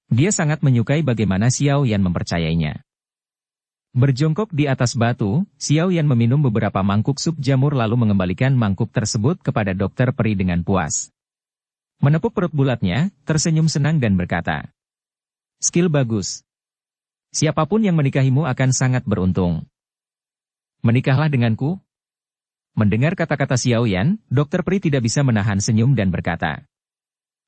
Dia sangat menyukai bagaimana Xiao Yan mempercayainya. Berjongkok di atas batu, Xiao Yan meminum beberapa mangkuk sup jamur lalu mengembalikan mangkuk tersebut kepada Dokter Pri dengan puas. Menepuk perut bulatnya, tersenyum senang dan berkata, skill bagus. Siapapun yang menikahimu akan sangat beruntung. Menikahlah denganku? Mendengar kata-kata Xiao Yan, Dokter Pri tidak bisa menahan senyum dan berkata,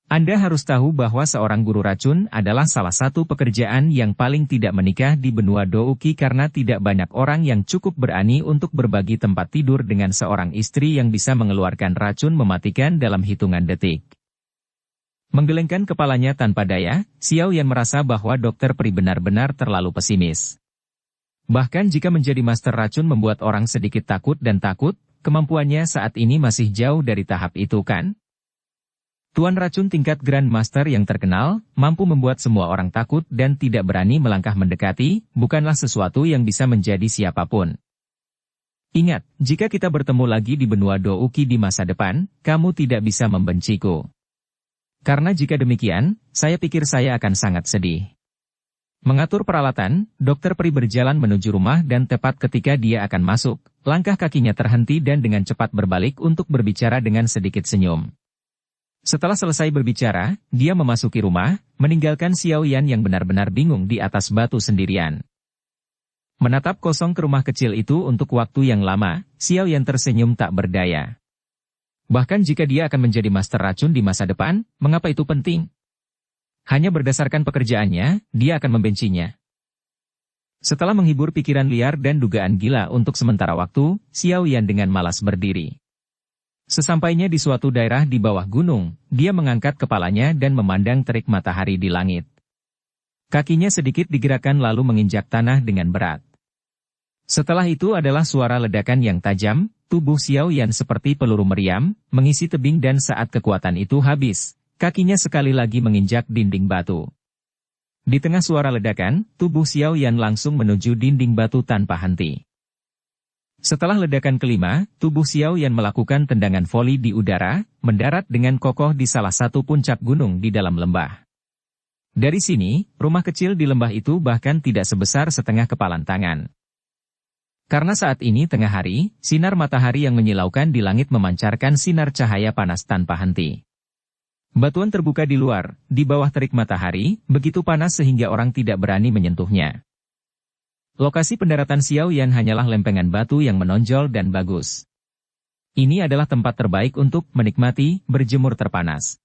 Anda harus tahu bahwa seorang guru racun adalah salah satu pekerjaan yang paling tidak menikah di benua Douqi karena tidak banyak orang yang cukup berani untuk berbagi tempat tidur dengan seorang istri yang bisa mengeluarkan racun mematikan dalam hitungan detik. Menggelengkan kepalanya tanpa daya, Xiao Yan merasa bahwa Dokter Pri benar-benar terlalu pesimis. Bahkan jika menjadi master racun membuat orang sedikit takut, kemampuannya saat ini masih jauh dari tahap itu kan? Tuan racun tingkat Grand Master yang terkenal, mampu membuat semua orang takut dan tidak berani melangkah mendekati, bukanlah sesuatu yang bisa menjadi siapapun. Ingat, jika kita bertemu lagi di benua Douqi di masa depan, kamu tidak bisa membenciku. Karena jika demikian, saya pikir saya akan sangat sedih. Mengatur peralatan, Dokter Pri berjalan menuju rumah dan tepat ketika dia akan masuk, langkah kakinya terhenti dan dengan cepat berbalik untuk berbicara dengan sedikit senyum. Setelah selesai berbicara, dia memasuki rumah, meninggalkan Xiao Yan yang benar-benar bingung di atas batu sendirian. Menatap kosong ke rumah kecil itu untuk waktu yang lama, Xiao Yan tersenyum tak berdaya. Bahkan jika dia akan menjadi master racun di masa depan, mengapa itu penting? Hanya berdasarkan pekerjaannya, dia akan membencinya. Setelah menghibur pikiran liar dan dugaan gila untuk sementara waktu, Xiao Yan dengan malas berdiri. Sesampainya di suatu daerah di bawah gunung, dia mengangkat kepalanya dan memandang terik matahari di langit. Kakinya sedikit digerakkan lalu menginjak tanah dengan berat. Setelah itu adalah suara ledakan yang tajam, tubuh Xiao Yan seperti peluru meriam, mengisi tebing dan saat kekuatan itu habis, kakinya sekali lagi menginjak dinding batu. Di tengah suara ledakan, tubuh Xiao Yan langsung menuju dinding batu tanpa henti. Setelah ledakan kelima, tubuh Xiao Yan melakukan tendangan voli di udara, mendarat dengan kokoh di salah satu puncak gunung di dalam lembah. Dari sini, rumah kecil di lembah itu bahkan tidak sebesar setengah kepalan tangan. Karena saat ini tengah hari, sinar matahari yang menyilaukan di langit memancarkan sinar cahaya panas tanpa henti. Batuan terbuka di luar, di bawah terik matahari, begitu panas sehingga orang tidak berani menyentuhnya. Lokasi pendaratan Xiao Yan hanyalah lempengan batu yang menonjol dan bagus. Ini adalah tempat terbaik untuk menikmati berjemur terpanas.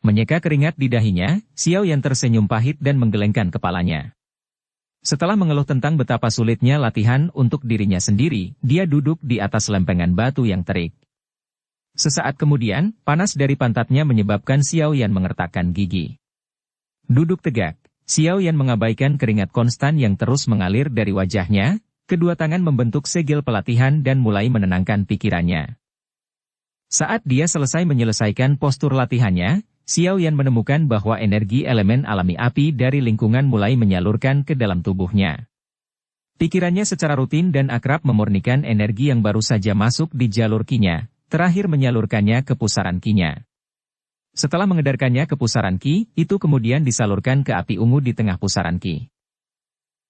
Menyeka keringat di dahinya, Xiao Yan tersenyum pahit dan menggelengkan kepalanya. Setelah mengeluh tentang betapa sulitnya latihan untuk dirinya sendiri, dia duduk di atas lempengan batu yang terik. Sesaat kemudian, panas dari pantatnya menyebabkan Xiao Yan mengertakkan gigi. Duduk tegak, Xiao Yan mengabaikan keringat konstan yang terus mengalir dari wajahnya, kedua tangan membentuk segel pelatihan dan mulai menenangkan pikirannya. Saat dia selesai menyelesaikan postur latihannya, Xiao Yan menemukan bahwa energi elemen alami api dari lingkungan mulai menyalurkan ke dalam tubuhnya. Pikirannya secara rutin dan akrab memurnikan energi yang baru saja masuk di jalur Qi-nya, terakhir menyalurkannya ke pusaran Qi-nya. Setelah mengedarkannya ke pusaran Qi, itu kemudian disalurkan ke api ungu di tengah pusaran Qi.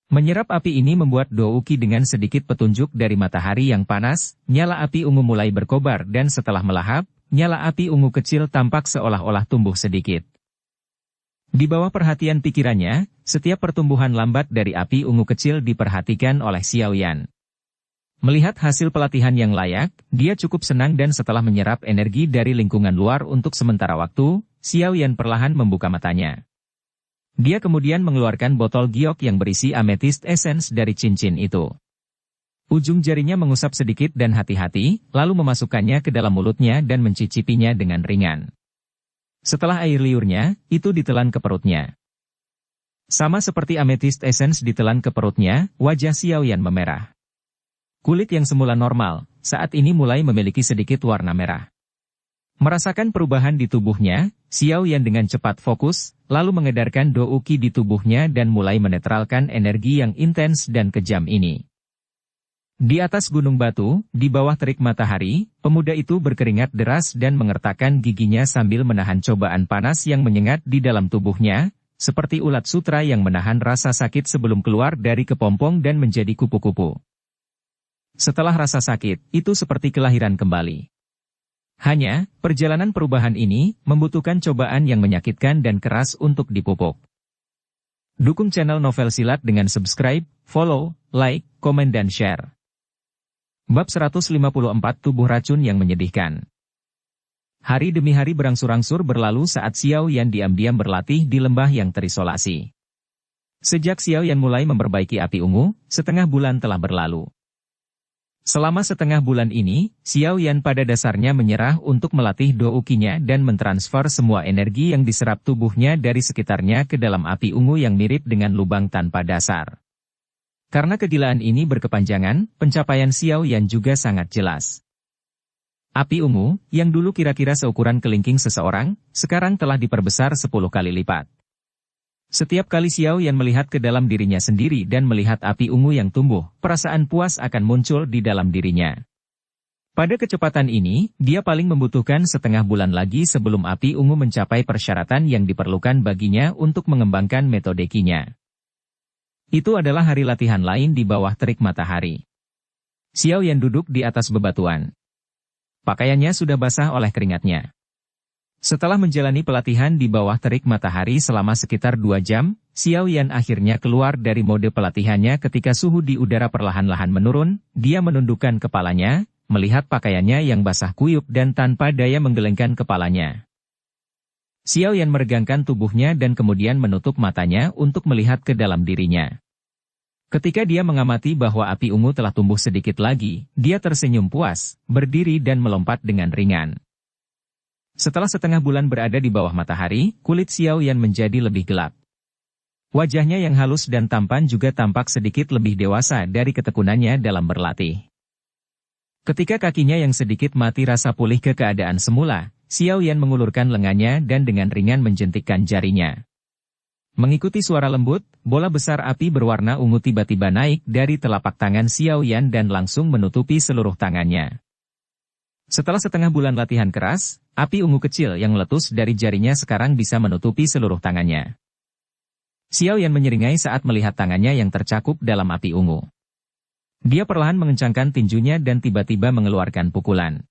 Menyerap api ini membuat Dou Qi dengan sedikit petunjuk dari matahari yang panas, nyala api ungu mulai berkobar dan setelah melahap, nyala api ungu kecil tampak seolah-olah tumbuh sedikit. Di bawah perhatian pikirannya, setiap pertumbuhan lambat dari api ungu kecil diperhatikan oleh Xiao Yan. Melihat hasil pelatihan yang layak, dia cukup senang dan setelah menyerap energi dari lingkungan luar untuk sementara waktu, Xiao Yan perlahan membuka matanya. Dia kemudian mengeluarkan botol giok yang berisi amethyst essence dari cincin itu. Ujung jarinya mengusap sedikit dan hati-hati, lalu memasukkannya ke dalam mulutnya dan mencicipinya dengan ringan. Setelah air liurnya, itu ditelan ke perutnya. Sama seperti amethyst essence ditelan ke perutnya, wajah Xiao Yan memerah. Kulit yang semula normal, saat ini mulai memiliki sedikit warna merah. Merasakan perubahan di tubuhnya, Xiao Yan dengan cepat fokus, lalu mengedarkan Dou Qi di tubuhnya dan mulai menetralkan energi yang intens dan kejam ini. Di atas gunung batu, di bawah terik matahari, pemuda itu berkeringat deras dan mengertakkan giginya sambil menahan cobaan panas yang menyengat di dalam tubuhnya, seperti ulat sutra yang menahan rasa sakit sebelum keluar dari kepompong dan menjadi kupu-kupu. Setelah rasa sakit, itu seperti kelahiran kembali. Hanya, perjalanan perubahan ini membutuhkan cobaan yang menyakitkan dan keras untuk dipupuk. Dukung channel Novel Silat dengan subscribe, follow, like, komen dan share. Bab 154 Tubuh Racun yang Menyedihkan. Hari demi hari berangsur-angsur berlalu saat Xiao Yan diam-diam berlatih di lembah yang terisolasi. Sejak Xiao Yan mulai memperbaiki api ungu, setengah bulan telah berlalu. Selama setengah bulan ini, Xiao Yan pada dasarnya menyerah untuk melatih Dou Qi-nya dan mentransfer semua energi yang diserap tubuhnya dari sekitarnya ke dalam api ungu yang mirip dengan lubang tanpa dasar. Karena kegilaan ini berkepanjangan, pencapaian Xiao Yan juga sangat jelas. Api ungu, yang dulu kira-kira seukuran kelingking seseorang, sekarang telah diperbesar 10 kali lipat. Setiap kali Xiao Yan melihat ke dalam dirinya sendiri dan melihat api ungu yang tumbuh, perasaan puas akan muncul di dalam dirinya. Pada kecepatan ini, dia paling membutuhkan setengah bulan lagi sebelum api ungu mencapai persyaratan yang diperlukan baginya untuk mengembangkan metode Qi-nya. Itu adalah hari latihan lain di bawah terik matahari. Xiao Yan duduk di atas bebatuan. Pakaiannya sudah basah oleh keringatnya. Setelah menjalani pelatihan di bawah terik matahari selama sekitar 2 jam, Xiao Yan akhirnya keluar dari mode pelatihannya ketika suhu di udara perlahan-lahan menurun, dia menundukkan kepalanya, melihat pakaiannya yang basah kuyup dan tanpa daya menggelengkan kepalanya. Xiao Yan meregangkan tubuhnya dan kemudian menutup matanya untuk melihat ke dalam dirinya. Ketika dia mengamati bahwa api ungu telah tumbuh sedikit lagi, dia tersenyum puas, berdiri dan melompat dengan ringan. Setelah setengah bulan berada di bawah matahari, kulit Xiao Yan menjadi lebih gelap. Wajahnya yang halus dan tampan juga tampak sedikit lebih dewasa dari ketekunannya dalam berlatih. Ketika kakinya yang sedikit mati rasa pulih ke keadaan semula, Xiao Yan mengulurkan lengannya dan dengan ringan menjentikkan jarinya. Mengikuti suara lembut, bola besar api berwarna ungu tiba-tiba naik dari telapak tangan Xiao Yan dan langsung menutupi seluruh tangannya. Setelah setengah bulan latihan keras, api ungu kecil yang meletus dari jarinya sekarang bisa menutupi seluruh tangannya. Xiao Yan menyeringai saat melihat tangannya yang tercakup dalam api ungu. Dia perlahan mengencangkan tinjunya dan tiba-tiba mengeluarkan pukulan.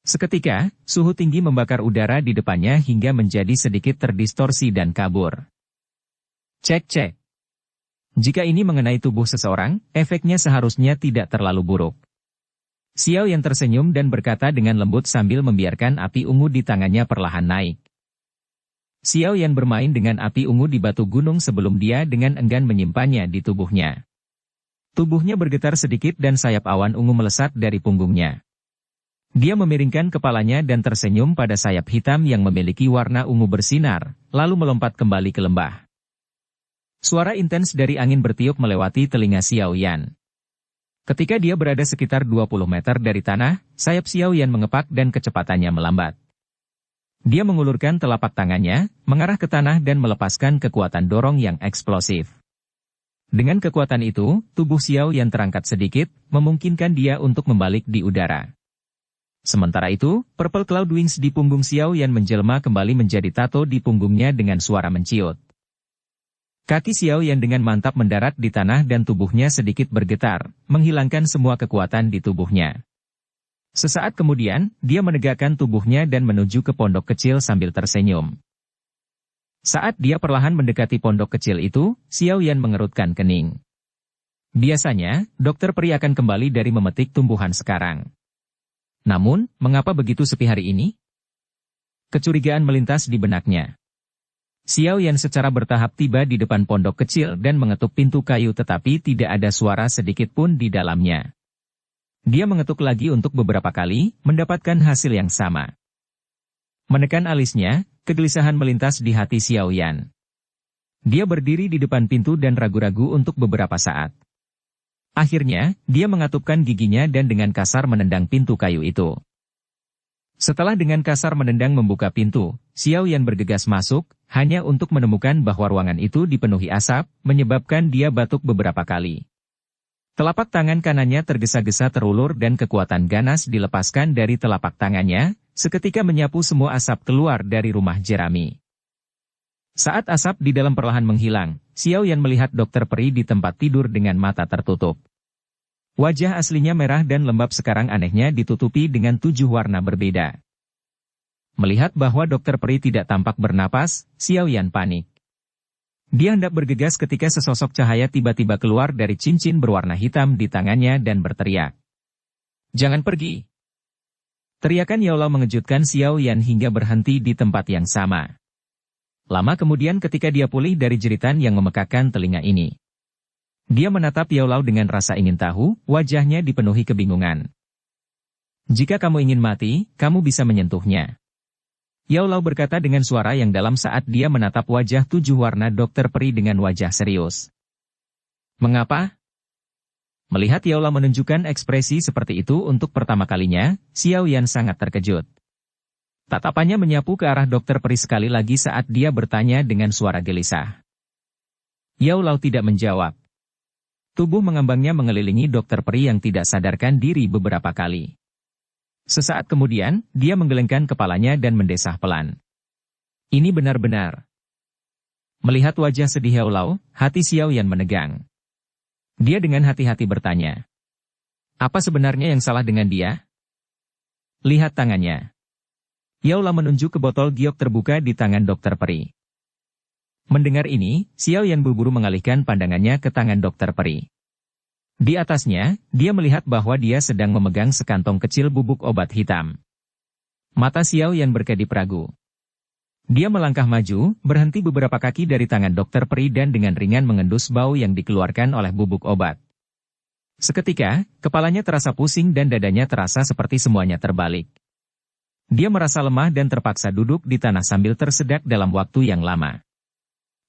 Seketika, suhu tinggi membakar udara di depannya hingga menjadi sedikit terdistorsi dan kabur. Cek. Jika ini mengenai tubuh seseorang, efeknya seharusnya tidak terlalu buruk. Xiao Yan tersenyum dan berkata dengan lembut sambil membiarkan api ungu di tangannya perlahan naik. Xiao Yan bermain dengan api ungu di batu gunung sebelum dia dengan enggan menyimpannya di tubuhnya. Tubuhnya bergetar sedikit dan sayap awan ungu melesat dari punggungnya. Dia memiringkan kepalanya dan tersenyum pada sayap hitam yang memiliki warna ungu bersinar, lalu melompat kembali ke lembah. Suara intens dari angin bertiup melewati telinga Xiao Yan. Ketika dia berada sekitar 20 meter dari tanah, sayap Xiao Yan mengepak dan kecepatannya melambat. Dia mengulurkan telapak tangannya, mengarah ke tanah dan melepaskan kekuatan dorong yang eksplosif. Dengan kekuatan itu, tubuh Xiao Yan terangkat sedikit, memungkinkan dia untuk membalik di udara. Sementara itu, Purple Cloud Wings di punggung Xiao Yan menjelma kembali menjadi tato di punggungnya dengan suara menciut. Kaki Xiao Yan dengan mantap mendarat di tanah dan tubuhnya sedikit bergetar, menghilangkan semua kekuatan di tubuhnya. Sesaat kemudian, dia menegakkan tubuhnya dan menuju ke pondok kecil sambil tersenyum. Saat dia perlahan mendekati pondok kecil itu, Xiao Yan mengerutkan kening. Biasanya, dokter peri akan kembali dari memetik tumbuhan sekarang. Namun, mengapa begitu sepi hari ini? Kecurigaan melintas di benaknya. Xiao Yan secara bertahap tiba di depan pondok kecil dan mengetuk pintu kayu tetapi tidak ada suara sedikit pun di dalamnya. Dia mengetuk lagi untuk beberapa kali, mendapatkan hasil yang sama. Menekan alisnya, kegelisahan melintas di hati Xiao Yan. Dia berdiri di depan pintu dan ragu-ragu untuk beberapa saat. Akhirnya, dia mengatupkan giginya dan dengan kasar menendang pintu kayu itu. Setelah dengan kasar menendang membuka pintu, Xiao Yan bergegas masuk, hanya untuk menemukan bahwa ruangan itu dipenuhi asap, menyebabkan dia batuk beberapa kali. Telapak tangan kanannya tergesa-gesa terulur dan kekuatan ganas dilepaskan dari telapak tangannya, seketika menyapu semua asap keluar dari rumah Jeremy. Saat asap di dalam perlahan menghilang, Xiao Yan melihat dokter peri di tempat tidur dengan mata tertutup. Wajah aslinya merah dan lembab sekarang anehnya ditutupi dengan 7 warna berbeda. Melihat bahwa dokter peri tidak tampak bernapas, Xiao Yan panik. Dia hendak bergegas ketika sesosok cahaya tiba-tiba keluar dari cincin berwarna hitam di tangannya dan berteriak. "Jangan pergi!" Teriakan Yao Lao mengejutkan Xiao Yan hingga berhenti di tempat yang sama. Lama kemudian ketika dia pulih dari jeritan yang memekakkan telinga ini. Dia menatap Yao Lao dengan rasa ingin tahu, wajahnya dipenuhi kebingungan. "Jika kamu ingin mati, kamu bisa menyentuhnya." Yao Lao berkata dengan suara yang dalam saat dia menatap wajah 7 warna dokter peri dengan wajah serius. "Mengapa?" Melihat Yao Lao menunjukkan ekspresi seperti itu untuk pertama kalinya, Xiao Yan sangat terkejut. Tatapannya menyapu ke arah dokter peri sekali lagi saat dia bertanya dengan suara gelisah. Yao Lao tidak menjawab. Tubuh mengambangnya mengelilingi dokter peri yang tidak sadarkan diri beberapa kali. Sesaat kemudian, dia menggelengkan kepalanya dan mendesah pelan. Ini benar-benar. Melihat wajah sedih Yao Lao, hati Xiao Yan menegang. Dia dengan hati-hati bertanya. Apa sebenarnya yang salah dengan dia? Lihat tangannya. Yao Lao menunjuk ke botol giok terbuka di tangan dokter peri. Mendengar ini, Xiao Yan buru-buru mengalihkan pandangannya ke tangan dokter peri. Di atasnya, dia melihat bahwa dia sedang memegang sekantong kecil bubuk obat hitam. Mata Xiao Yan berkedip ragu. Dia melangkah maju, berhenti beberapa kaki dari tangan dokter peri dan dengan ringan mengendus bau yang dikeluarkan oleh bubuk obat. Seketika, kepalanya terasa pusing dan dadanya terasa seperti semuanya terbalik. Dia merasa lemah dan terpaksa duduk di tanah sambil tersedak dalam waktu yang lama.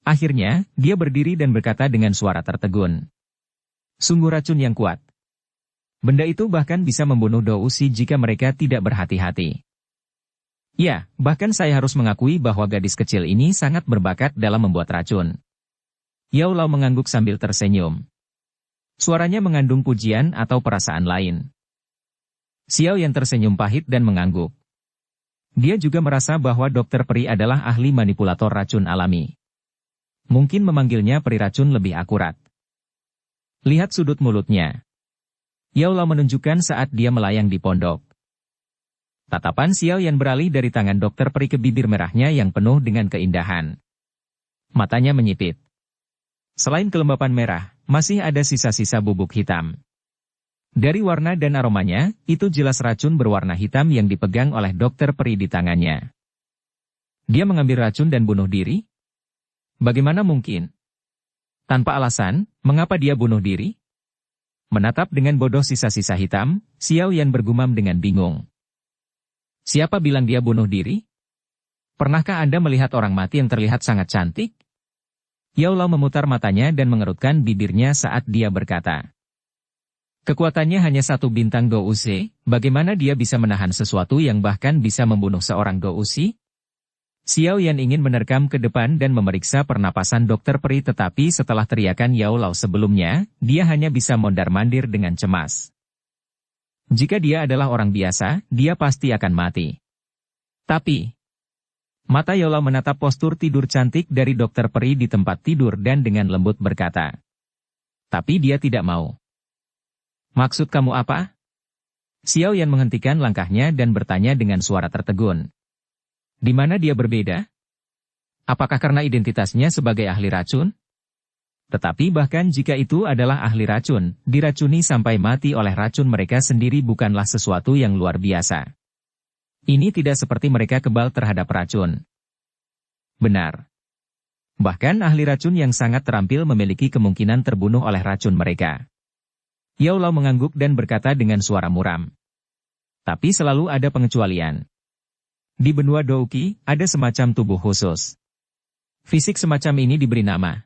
Akhirnya, dia berdiri dan berkata dengan suara tertegun. Sungguh racun yang kuat. Benda itu bahkan bisa membunuh Dousi jika mereka tidak berhati-hati. Ya, bahkan saya harus mengakui bahwa gadis kecil ini sangat berbakat dalam membuat racun. Yao Lao mengangguk sambil tersenyum. Suaranya mengandung pujian atau perasaan lain. Xiao Yan tersenyum pahit dan mengangguk. Dia juga merasa bahwa dokter peri adalah ahli manipulator racun alami. Mungkin memanggilnya peri racun lebih akurat. Lihat sudut mulutnya. Yao Lao menunjukkan saat dia melayang di pondok. Tatapan Xiao Yan beralih dari tangan dokter peri ke bibir merahnya yang penuh dengan keindahan. Matanya menyipit. Selain kelembapan merah, masih ada sisa-sisa bubuk hitam. Dari warna dan aromanya, itu jelas racun berwarna hitam yang dipegang oleh dokter peri di tangannya. Dia mengambil racun dan bunuh diri? Bagaimana mungkin? Tanpa alasan, mengapa dia bunuh diri? Menatap dengan bodoh sisa-sisa hitam, Xiao Yan bergumam dengan bingung. Siapa bilang dia bunuh diri? Pernahkah Anda melihat orang mati yang terlihat sangat cantik? Yao Lao memutar matanya dan mengerutkan bibirnya saat dia berkata. Kekuatannya hanya 1 bintang Douze, bagaimana dia bisa menahan sesuatu yang bahkan bisa membunuh seorang Douze? Xiao Yan ingin menerkam ke depan dan memeriksa pernapasan dokter peri, tetapi setelah teriakan Yao Lao sebelumnya, dia hanya bisa mondar-mandir dengan cemas. Jika dia adalah orang biasa, dia pasti akan mati. Tapi, mata Yao Lao menatap postur tidur cantik dari dokter peri di tempat tidur dan dengan lembut berkata. Tapi dia tidak mau. Maksud kamu apa? Xiao Yan menghentikan langkahnya dan bertanya dengan suara tertegun. Di mana dia berbeda? Apakah karena identitasnya sebagai ahli racun? Tetapi bahkan jika itu adalah ahli racun, diracuni sampai mati oleh racun mereka sendiri bukanlah sesuatu yang luar biasa. Ini tidak seperti mereka kebal terhadap racun. Benar. Bahkan ahli racun yang sangat terampil memiliki kemungkinan terbunuh oleh racun mereka. Yao Lao mengangguk dan berkata dengan suara muram. Tapi selalu ada pengecualian. Di benua Douqi, ada semacam tubuh khusus. Fisik semacam ini diberi nama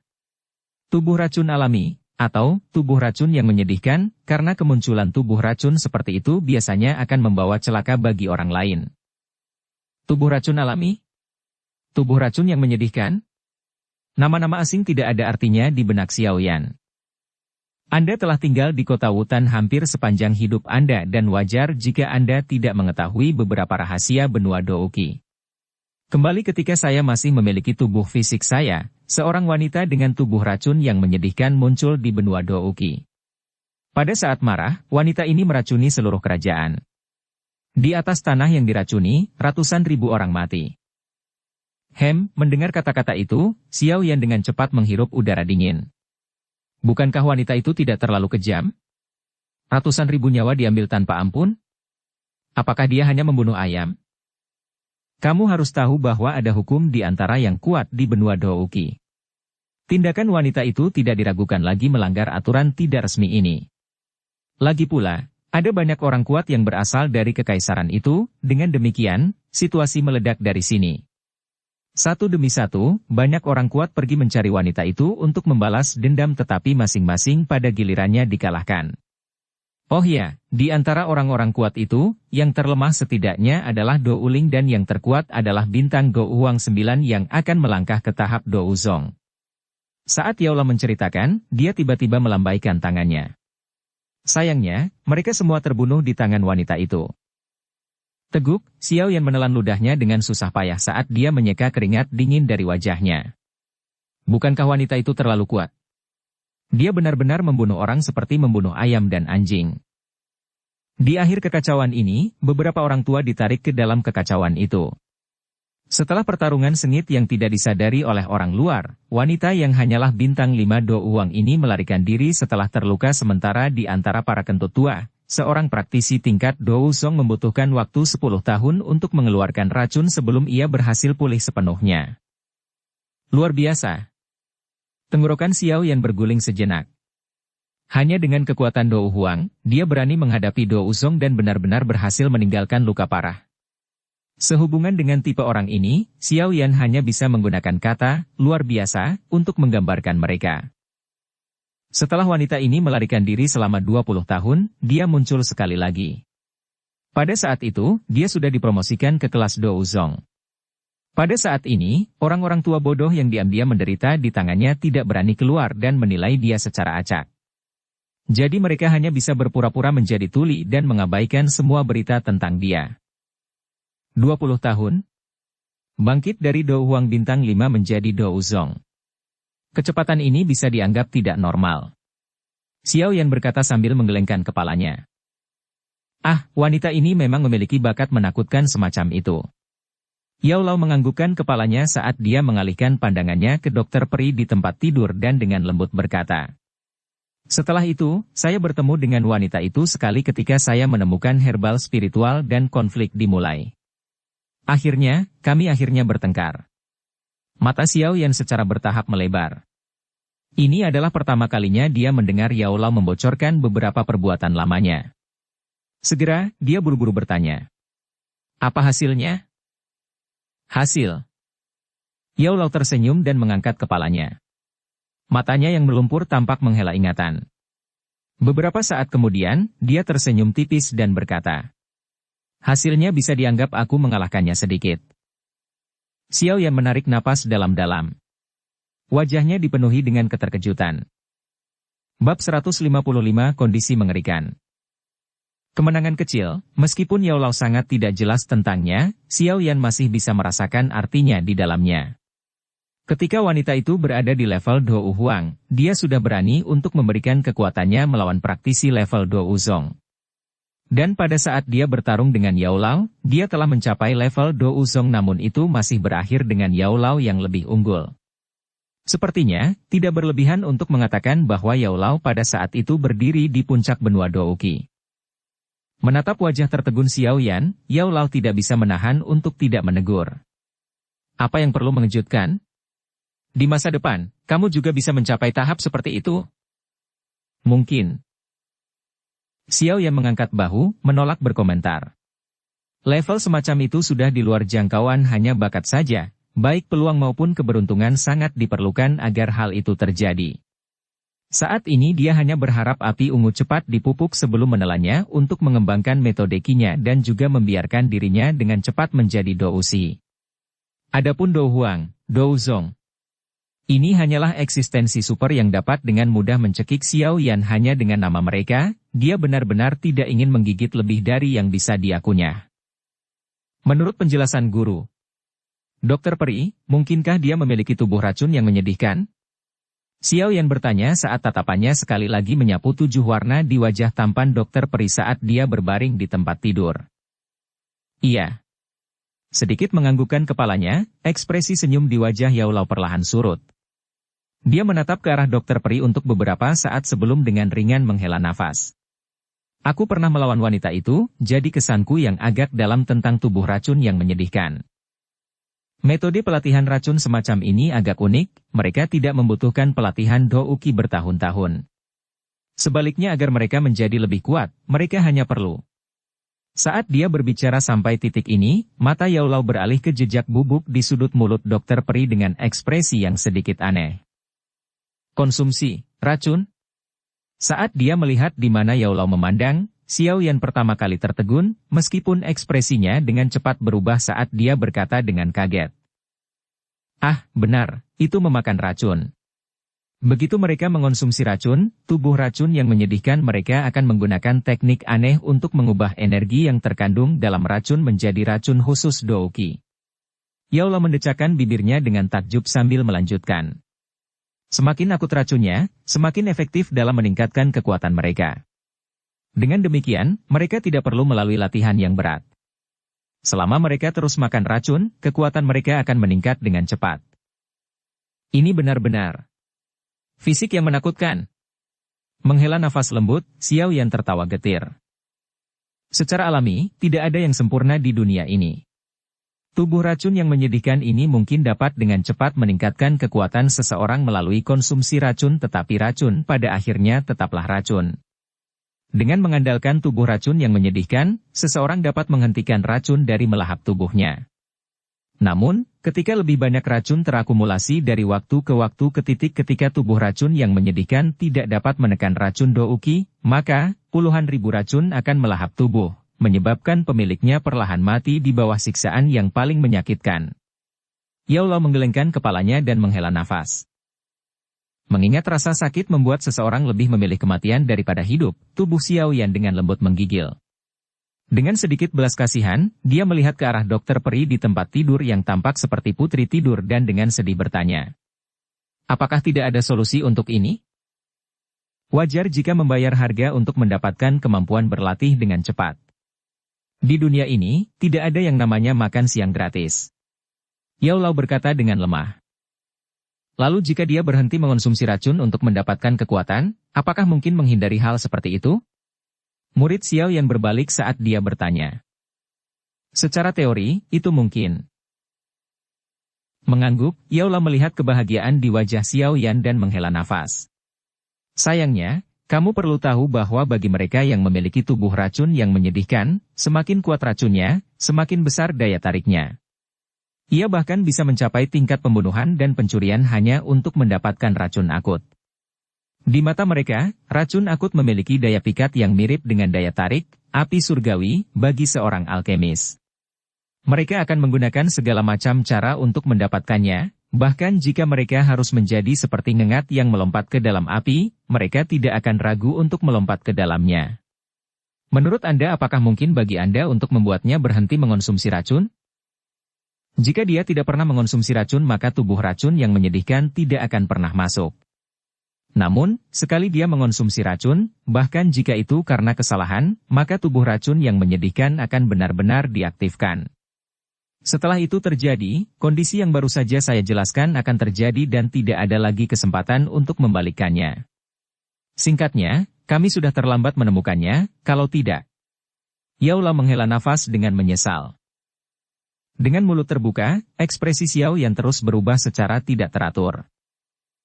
tubuh racun alami, atau tubuh racun yang menyedihkan, karena kemunculan tubuh racun seperti itu biasanya akan membawa celaka bagi orang lain. Tubuh racun alami? Tubuh racun yang menyedihkan? Nama-nama asing tidak ada artinya di benak Xiao Yan. Anda telah tinggal di kota Wutan hampir sepanjang hidup Anda dan wajar jika Anda tidak mengetahui beberapa rahasia benua Douqi. Kembali ketika saya masih memiliki tubuh fisik saya, seorang wanita dengan tubuh racun yang menyedihkan muncul di benua Douqi. Pada saat marah, wanita ini meracuni seluruh kerajaan. Di atas tanah yang diracuni, ratusan ribu orang mati. Mendengar kata-kata itu, Xiao Yan dengan cepat menghirup udara dingin. Bukankah wanita itu tidak terlalu kejam? Ratusan ribu nyawa diambil tanpa ampun? Apakah dia hanya membunuh ayam? Kamu harus tahu bahwa ada hukum di antara yang kuat di benua Douqi. Tindakan wanita itu tidak diragukan lagi melanggar aturan tidak resmi ini. Lagi pula, ada banyak orang kuat yang berasal dari kekaisaran itu, dengan demikian, situasi meledak dari sini. Satu demi satu, banyak orang kuat pergi mencari wanita itu untuk membalas dendam tetapi masing-masing pada gilirannya dikalahkan. Oh ya, di antara orang-orang kuat itu, yang terlemah setidaknya adalah Do Uling dan yang terkuat adalah bintang Do Huang 9 yang akan melangkah ke tahap Do Uzong. Saat Yao Lao menceritakan, dia tiba-tiba melambaikan tangannya. Sayangnya, mereka semua terbunuh di tangan wanita itu. Teguk, Xiao Yan menelan ludahnya dengan susah payah saat dia menyeka keringat dingin dari wajahnya. Bukankah wanita itu terlalu kuat? Dia benar-benar membunuh orang seperti membunuh ayam dan anjing. Di akhir kekacauan ini, beberapa orang tua ditarik ke dalam kekacauan itu. Setelah pertarungan sengit yang tidak disadari oleh orang luar, wanita yang hanyalah bintang 5 Do Uang ini melarikan diri setelah terluka sementara di antara para kentut tua. Seorang praktisi tingkat Do Uzong membutuhkan waktu 10 tahun untuk mengeluarkan racun sebelum ia berhasil pulih sepenuhnya. Luar biasa. Tenggorokan Xiao Yan berguling sejenak. Hanya dengan kekuatan Do Huang, dia berani menghadapi Do Uzong dan benar-benar berhasil meninggalkan luka parah. Sehubungan dengan tipe orang ini, Xiao Yan hanya bisa menggunakan kata, luar biasa, untuk menggambarkan mereka. Setelah wanita ini melarikan diri selama 20 tahun, dia muncul sekali lagi. Pada saat itu, dia sudah dipromosikan ke kelas Do Uzong. Pada saat ini, orang-orang tua bodoh yang diam-diam menderita di tangannya tidak berani keluar dan menilai dia secara acak. Jadi mereka hanya bisa berpura-pura menjadi tuli dan mengabaikan semua berita tentang dia. 20 tahun? Bangkit dari Do Huang bintang 5 menjadi Do Uzong. Kecepatan ini bisa dianggap tidak normal. Xiao Yan berkata sambil menggelengkan kepalanya. Ah, wanita ini memang memiliki bakat menakutkan semacam itu. Yao Lao menganggukkan kepalanya saat dia mengalihkan pandangannya ke dokter peri di tempat tidur dan dengan lembut berkata. Setelah itu, saya bertemu dengan wanita itu sekali ketika saya menemukan herbal spiritual dan konflik dimulai. Akhirnya, kami bertengkar. Mata Xiao Yan secara bertahap melebar. Ini adalah pertama kalinya dia mendengar Yao Lao membocorkan beberapa perbuatan lamanya. Segera, dia buru-buru bertanya. Apa hasilnya? Hasil. Yao Lao tersenyum dan mengangkat kepalanya. Matanya yang melumpur tampak menghela ingatan. Beberapa saat kemudian, dia tersenyum tipis dan berkata. Hasilnya bisa dianggap aku mengalahkannya sedikit. Xiao Yan menarik napas dalam-dalam. Wajahnya dipenuhi dengan keterkejutan. Bab 155 Kondisi Mengerikan. Kemenangan kecil, meskipun Yao Lao sangat tidak jelas tentangnya, Xiao Yan masih bisa merasakan artinya di dalamnya. Ketika wanita itu berada di level Dou Huang, dia sudah berani untuk memberikan kekuatannya melawan praktisi level Dou Zong. Dan pada saat dia bertarung dengan Yao Lao, dia telah mencapai level Dou Zong namun itu masih berakhir dengan Yao Lao yang lebih unggul. Sepertinya, tidak berlebihan untuk mengatakan bahwa Yao Lao pada saat itu berdiri di puncak benua Douqi. Menatap wajah tertegun Xiao Yan, Yao Lao tidak bisa menahan untuk tidak menegur. Apa yang perlu mengejutkan? Di masa depan, kamu juga bisa mencapai tahap seperti itu? Mungkin. Xiao Yan mengangkat bahu, menolak berkomentar. Level semacam itu sudah di luar jangkauan hanya bakat saja, baik peluang maupun keberuntungan sangat diperlukan agar hal itu terjadi. Saat ini dia hanya berharap api ungu cepat dipupuk sebelum menelannya untuk mengembangkan metode kinya dan juga membiarkan dirinya dengan cepat menjadi Dou Shi. Adapun Dou Huang, Dou Zong. Ini hanyalah eksistensi super yang dapat dengan mudah mencekik Xiao Yan hanya dengan nama mereka, dia benar-benar tidak ingin menggigit lebih dari yang bisa dia kunyah. Menurut penjelasan guru, Dokter Peri, mungkinkah dia memiliki tubuh racun yang menyedihkan? Xiao Yan bertanya saat tatapannya sekali lagi menyapu 7 warna di wajah tampan Dokter Peri saat dia berbaring di tempat tidur. Iya. Sedikit menganggukkan kepalanya, ekspresi senyum di wajah Yao Lao perlahan surut. Dia menatap ke arah Dokter Peri untuk beberapa saat sebelum dengan ringan menghela nafas. Aku pernah melawan wanita itu, jadi kesanku yang agak dalam tentang tubuh racun yang menyedihkan. Metode pelatihan racun semacam ini agak unik, mereka tidak membutuhkan pelatihan Douqi bertahun-tahun. Sebaliknya agar mereka menjadi lebih kuat, mereka hanya perlu. Saat dia berbicara sampai titik ini, mata Yao Lao beralih ke jejak bubuk di sudut mulut Dokter Peri dengan ekspresi yang sedikit aneh. Konsumsi racun? Saat dia melihat di mana Yao Lao memandang, Xiao Yan pertama kali tertegun, meskipun ekspresinya dengan cepat berubah saat dia berkata dengan kaget. Ah, benar, itu memakan racun. Begitu mereka mengonsumsi racun, tubuh racun yang menyedihkan mereka akan menggunakan teknik aneh untuk mengubah energi yang terkandung dalam racun menjadi racun khusus Douqi. Yao Lao mendecakkan bibirnya dengan takjub sambil melanjutkan. Semakin akut racunnya, semakin efektif dalam meningkatkan kekuatan mereka. Dengan demikian, mereka tidak perlu melalui latihan yang berat. Selama mereka terus makan racun, kekuatan mereka akan meningkat dengan cepat. Ini benar-benar fisik yang menakutkan. Menghela nafas lembut, Xiao Yan tertawa getir. Secara alami, tidak ada yang sempurna di dunia ini. Tubuh racun yang menyedihkan ini mungkin dapat dengan cepat meningkatkan kekuatan seseorang melalui konsumsi racun tetapi racun pada akhirnya tetaplah racun. Dengan mengandalkan tubuh racun yang menyedihkan, seseorang dapat menghentikan racun dari melahap tubuhnya. Namun, ketika lebih banyak racun terakumulasi dari waktu ke waktu ketika tubuh racun yang menyedihkan tidak dapat menekan racun Douqi, maka puluhan ribu racun akan melahap tubuh, menyebabkan pemiliknya perlahan mati di bawah siksaan yang paling menyakitkan. Yao Lao menggelengkan kepalanya dan menghela nafas. Mengingat rasa sakit membuat seseorang lebih memilih kematian daripada hidup, tubuh Xiao Yan dengan lembut menggigil. Dengan sedikit belas kasihan, dia melihat ke arah Dokter Peri di tempat tidur yang tampak seperti putri tidur dan dengan sedih bertanya. Apakah tidak ada solusi untuk ini? Wajar jika membayar harga untuk mendapatkan kemampuan berlatih dengan cepat. Di dunia ini, tidak ada yang namanya makan siang gratis. Yao Lao berkata dengan lemah. Lalu jika dia berhenti mengonsumsi racun untuk mendapatkan kekuatan, apakah mungkin menghindari hal seperti itu? Murid Xiao Yan berbalik saat dia bertanya. Secara teori, itu mungkin. Mengangguk, Yao Lao melihat kebahagiaan di wajah Xiao Yan dan menghela nafas. Sayangnya, kamu perlu tahu bahwa bagi mereka yang memiliki tubuh racun yang menyedihkan, semakin kuat racunnya, semakin besar daya tariknya. Ia bahkan bisa mencapai tingkat pembunuhan dan pencurian hanya untuk mendapatkan racun akut. Di mata mereka, racun akut memiliki daya pikat yang mirip dengan daya tarik, api surgawi, bagi seorang alkemis. Mereka akan menggunakan segala macam cara untuk mendapatkannya, bahkan jika mereka harus menjadi seperti ngengat yang melompat ke dalam api, mereka tidak akan ragu untuk melompat ke dalamnya. Menurut Anda, apakah mungkin bagi Anda untuk membuatnya berhenti mengonsumsi racun? Jika dia tidak pernah mengonsumsi racun, maka tubuh racun yang menyedihkan tidak akan pernah masuk. Namun, sekali dia mengonsumsi racun, bahkan jika itu karena kesalahan, maka tubuh racun yang menyedihkan akan benar-benar diaktifkan. Setelah itu terjadi, kondisi yang baru saja saya jelaskan akan terjadi dan tidak ada lagi kesempatan untuk membalikkannya. Singkatnya, kami sudah terlambat menemukannya, kalau tidak. Yao Lao menghela nafas dengan menyesal. Dengan mulut terbuka, ekspresi Xiao Yan terus berubah secara tidak teratur.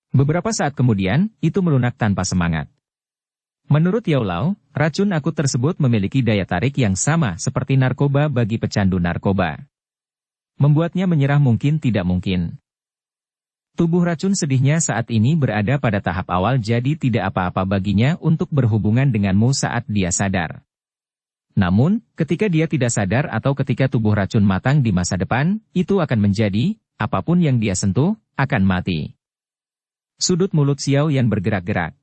Beberapa saat kemudian, itu melunak tanpa semangat. Menurut Yao Lao, racun akut tersebut memiliki daya tarik yang sama seperti narkoba bagi pecandu narkoba. Membuatnya menyerah mungkin tidak mungkin. Tubuh racun sedihnya saat ini berada pada tahap awal, jadi tidak apa-apa baginya untuk berhubungan denganmu saat dia sadar. Namun, ketika dia tidak sadar atau ketika tubuh racun matang di masa depan, itu akan menjadi, apapun yang dia sentuh, akan mati. Sudut mulut Xiao Yan bergerak-gerak.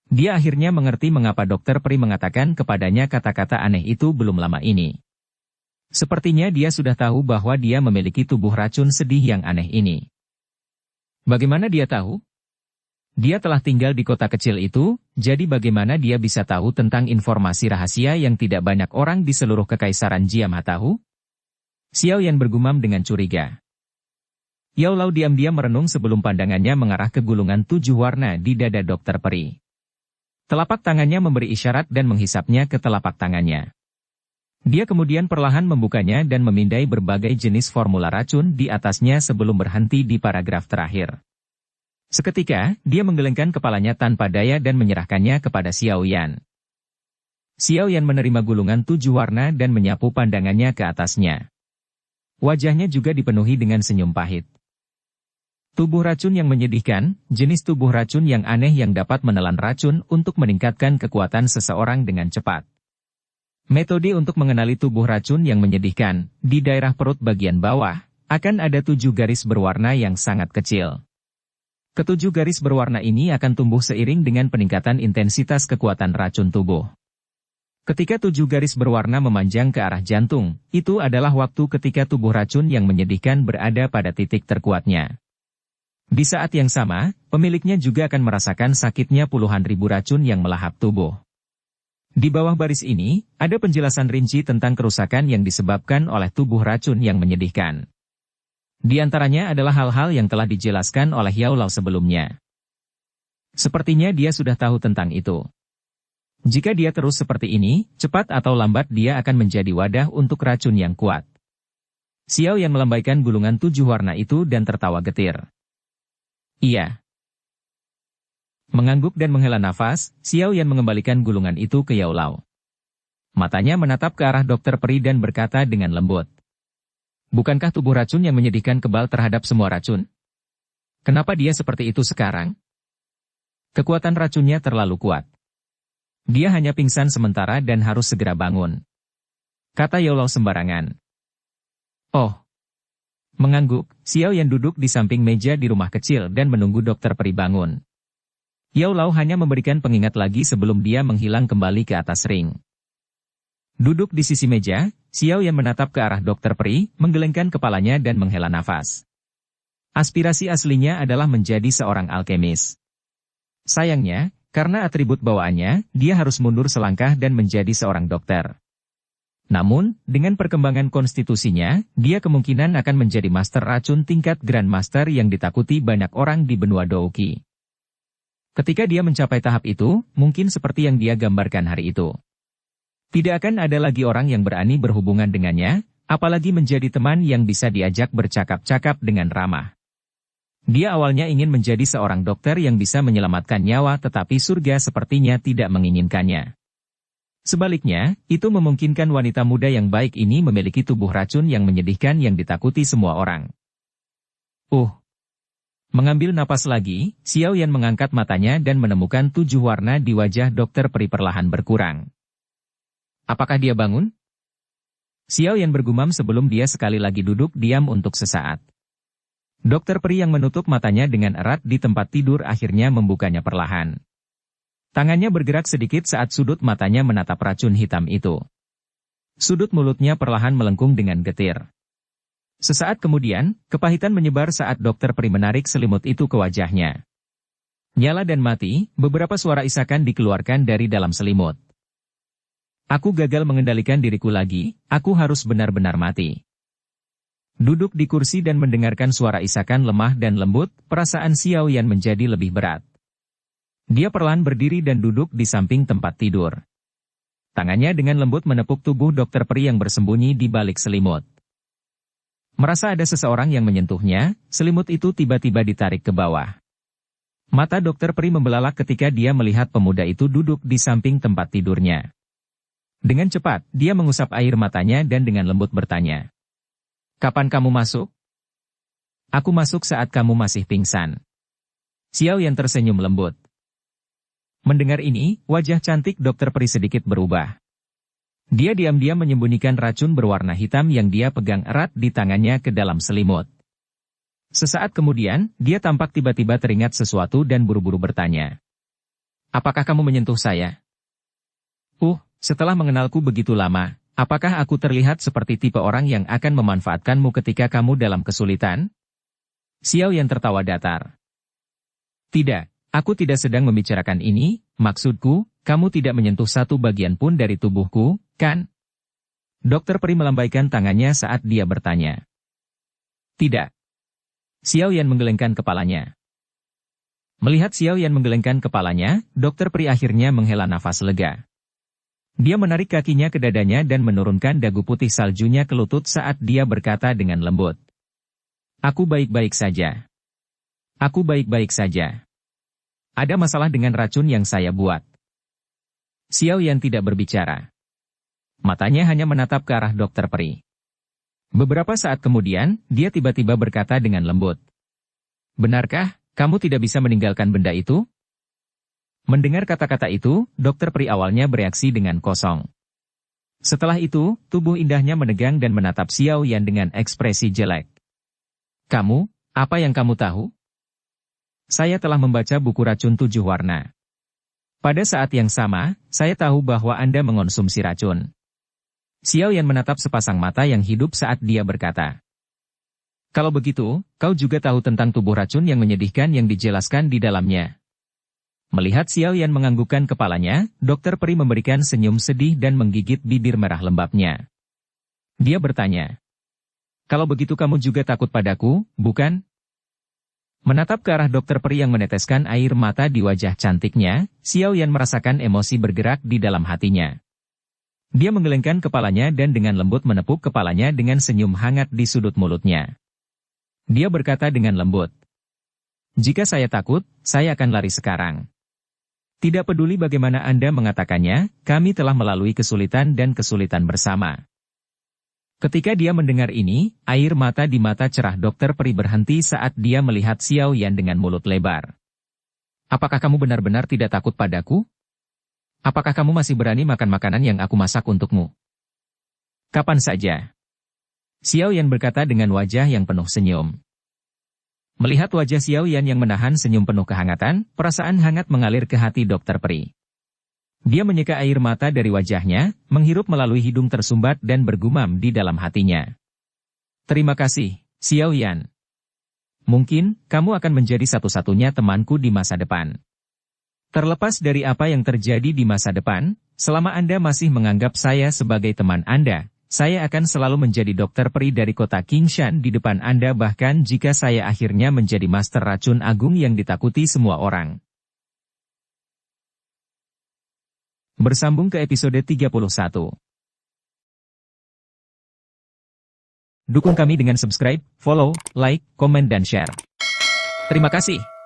Dia akhirnya mengerti mengapa Dokter Peri mengatakan kepadanya kata-kata aneh itu belum lama ini. Sepertinya dia sudah tahu bahwa dia memiliki tubuh racun sedih yang aneh ini. Bagaimana dia tahu? Dia telah tinggal di kota kecil itu, jadi bagaimana dia bisa tahu tentang informasi rahasia yang tidak banyak orang di seluruh kekaisaran Jiamha tahu? Xiao Yan bergumam dengan curiga. Yao Lao diam-diam merenung sebelum pandangannya mengarah ke gulungan 7 warna di dada Dokter Peri. Telapak tangannya memberi isyarat dan menghisapnya ke telapak tangannya. Dia kemudian perlahan membukanya dan memindai berbagai jenis formula racun di atasnya sebelum berhenti di paragraf terakhir. Seketika, dia menggelengkan kepalanya tanpa daya dan menyerahkannya kepada Xiao Yan. Xiao Yan menerima gulungan 7 warna dan menyapu pandangannya ke atasnya. Wajahnya juga dipenuhi dengan senyum pahit. Tubuh racun yang menyedihkan, jenis tubuh racun yang aneh yang dapat menelan racun untuk meningkatkan kekuatan seseorang dengan cepat. Metode untuk mengenali tubuh racun yang menyedihkan, di daerah perut bagian bawah, akan ada 7 garis berwarna yang sangat kecil. Ketujuh garis berwarna ini akan tumbuh seiring dengan peningkatan intensitas kekuatan racun tubuh. Ketika 7 garis berwarna memanjang ke arah jantung, itu adalah waktu ketika tubuh racun yang menyedihkan berada pada titik terkuatnya. Di saat yang sama, pemiliknya juga akan merasakan sakitnya puluhan ribu racun yang melahap tubuh. Di bawah baris ini, ada penjelasan rinci tentang kerusakan yang disebabkan oleh tubuh racun yang menyedihkan. Di antaranya adalah hal-hal yang telah dijelaskan oleh Yao Lao sebelumnya. Sepertinya dia sudah tahu tentang itu. Jika dia terus seperti ini, cepat atau lambat dia akan menjadi wadah untuk racun yang kuat. Xiao yang melambaikan gulungan 7 warna itu dan tertawa getir. Iya. Mengangguk dan menghela nafas, Xiao Yan mengembalikan gulungan itu ke Yao Lao. Matanya menatap ke arah Dokter Peri dan berkata dengan lembut. Bukankah tubuh racun yang menyedihkan kebal terhadap semua racun? Kenapa dia seperti itu sekarang? Kekuatan racunnya terlalu kuat. Dia hanya pingsan sementara dan harus segera bangun. Kata Yao Lao sembarangan. Oh. Mengangguk, Xiao Yan duduk di samping meja di rumah kecil dan menunggu Dokter Peri bangun. Yao Lao hanya memberikan pengingat lagi sebelum dia menghilang kembali ke atas ring. Duduk di sisi meja, Xiao Yan menatap ke arah Dokter Peri, menggelengkan kepalanya dan menghela nafas. Aspirasi aslinya adalah menjadi seorang alkemis. Sayangnya, karena atribut bawaannya, dia harus mundur selangkah dan menjadi seorang dokter. Namun, dengan perkembangan konstitusinya, dia kemungkinan akan menjadi master racun tingkat Grandmaster yang ditakuti banyak orang di benua Douki. Ketika dia mencapai tahap itu, mungkin seperti yang dia gambarkan hari itu. Tidak akan ada lagi orang yang berani berhubungan dengannya, apalagi menjadi teman yang bisa diajak bercakap-cakap dengan ramah. Dia awalnya ingin menjadi seorang dokter yang bisa menyelamatkan nyawa, tetapi surga sepertinya tidak menginginkannya. Sebaliknya, itu memungkinkan wanita muda yang baik ini memiliki tubuh racun yang menyedihkan yang ditakuti semua orang. Mengambil napas lagi, Xiao Yan mengangkat matanya dan menemukan 7 warna di wajah dokter peri perlahan berkurang. Apakah dia bangun? Xiao Yan bergumam sebelum dia sekali lagi duduk diam untuk sesaat. Dokter peri yang menutup matanya dengan erat di tempat tidur akhirnya membukanya perlahan. Tangannya bergerak sedikit saat sudut matanya menatap racun hitam itu. Sudut mulutnya perlahan melengkung dengan getir. Sesaat kemudian, kepahitan menyebar saat dokter peri menarik selimut itu ke wajahnya. Nyala dan mati, beberapa suara isakan dikeluarkan dari dalam selimut. Aku gagal mengendalikan diriku lagi, aku harus benar-benar mati. Duduk di kursi dan mendengarkan suara isakan lemah dan lembut, perasaan Xiao Yan menjadi lebih berat. Dia perlahan berdiri dan duduk di samping tempat tidur. Tangannya dengan lembut menepuk tubuh dokter peri yang bersembunyi di balik selimut. Merasa ada seseorang yang menyentuhnya, selimut itu tiba-tiba ditarik ke bawah. Mata dokter peri membelalak ketika dia melihat pemuda itu duduk di samping tempat tidurnya. Dengan cepat, dia mengusap air matanya dan dengan lembut bertanya. Kapan kamu masuk? Aku masuk saat kamu masih pingsan. Xiao Yan tersenyum lembut. Mendengar ini, wajah cantik dokter peri sedikit berubah. Dia diam-diam menyembunyikan racun berwarna hitam yang dia pegang erat di tangannya ke dalam selimut. Sesaat kemudian, dia tampak tiba-tiba teringat sesuatu dan buru-buru bertanya. Apakah kamu menyentuh saya? Setelah mengenalku begitu lama, apakah aku terlihat seperti tipe orang yang akan memanfaatkanmu ketika kamu dalam kesulitan? Xiao Yan tertawa datar. Tidak. Aku tidak sedang membicarakan ini, maksudku, kamu tidak menyentuh satu bagian pun dari tubuhku, kan? Dokter peri melambaikan tangannya saat dia bertanya. Tidak. Xiao Yan menggelengkan kepalanya. Melihat Xiao Yan menggelengkan kepalanya, dokter peri akhirnya menghela nafas lega. Dia menarik kakinya ke dadanya dan menurunkan dagu putih saljunya ke lutut saat dia berkata dengan lembut. Aku baik-baik saja. Aku baik-baik saja. Ada masalah dengan racun yang saya buat. Xiao Yan tidak berbicara. Matanya hanya menatap ke arah dokter peri. Beberapa saat kemudian, dia tiba-tiba berkata dengan lembut. Benarkah, kamu tidak bisa meninggalkan benda itu? Mendengar kata-kata itu, dokter peri awalnya bereaksi dengan kosong. Setelah itu, tubuh indahnya menegang dan menatap Xiao Yan dengan ekspresi jelek. Kamu, apa yang kamu tahu? Saya telah membaca buku racun 7 warna. Pada saat yang sama, saya tahu bahwa Anda mengonsumsi racun. Xiao Yan menatap sepasang mata yang hidup saat dia berkata. Kalau begitu, kau juga tahu tentang tubuh racun yang menyedihkan yang dijelaskan di dalamnya. Melihat Xiao Yan menganggukkan kepalanya, dokter peri memberikan senyum sedih dan menggigit bibir merah lembabnya. Dia bertanya. Kalau begitu kamu juga takut padaku, bukan? Menatap ke arah dokter peri yang meneteskan air mata di wajah cantiknya, Xiao Yan merasakan emosi bergerak di dalam hatinya. Dia menggelengkan kepalanya dan dengan lembut menepuk kepalanya dengan senyum hangat di sudut mulutnya. Dia berkata dengan lembut. Jika saya takut, saya akan lari sekarang. Tidak peduli bagaimana Anda mengatakannya, kami telah melalui kesulitan dan kesulitan bersama. Ketika dia mendengar ini, air mata di mata cerah dokter peri berhenti saat dia melihat Xiao Yan dengan mulut lebar. Apakah kamu benar-benar tidak takut padaku? Apakah kamu masih berani makan makanan yang aku masak untukmu? Kapan saja? Xiao Yan berkata dengan wajah yang penuh senyum. Melihat wajah Xiao Yan yang menahan senyum penuh kehangatan, perasaan hangat mengalir ke hati dokter peri. Dia menyeka air mata dari wajahnya, menghirup melalui hidung tersumbat dan bergumam di dalam hatinya. Terima kasih, Xiao Yan. Mungkin, kamu akan menjadi satu-satunya temanku di masa depan. Terlepas dari apa yang terjadi di masa depan, Selama Anda masih menganggap saya sebagai teman Anda, saya akan selalu menjadi dokter peri dari kota Kingshan di depan Anda bahkan jika saya akhirnya menjadi master racun agung yang ditakuti semua orang. Bersambung ke episode 31. Dukung kami dengan subscribe, follow, like, komen dan share. Terima kasih.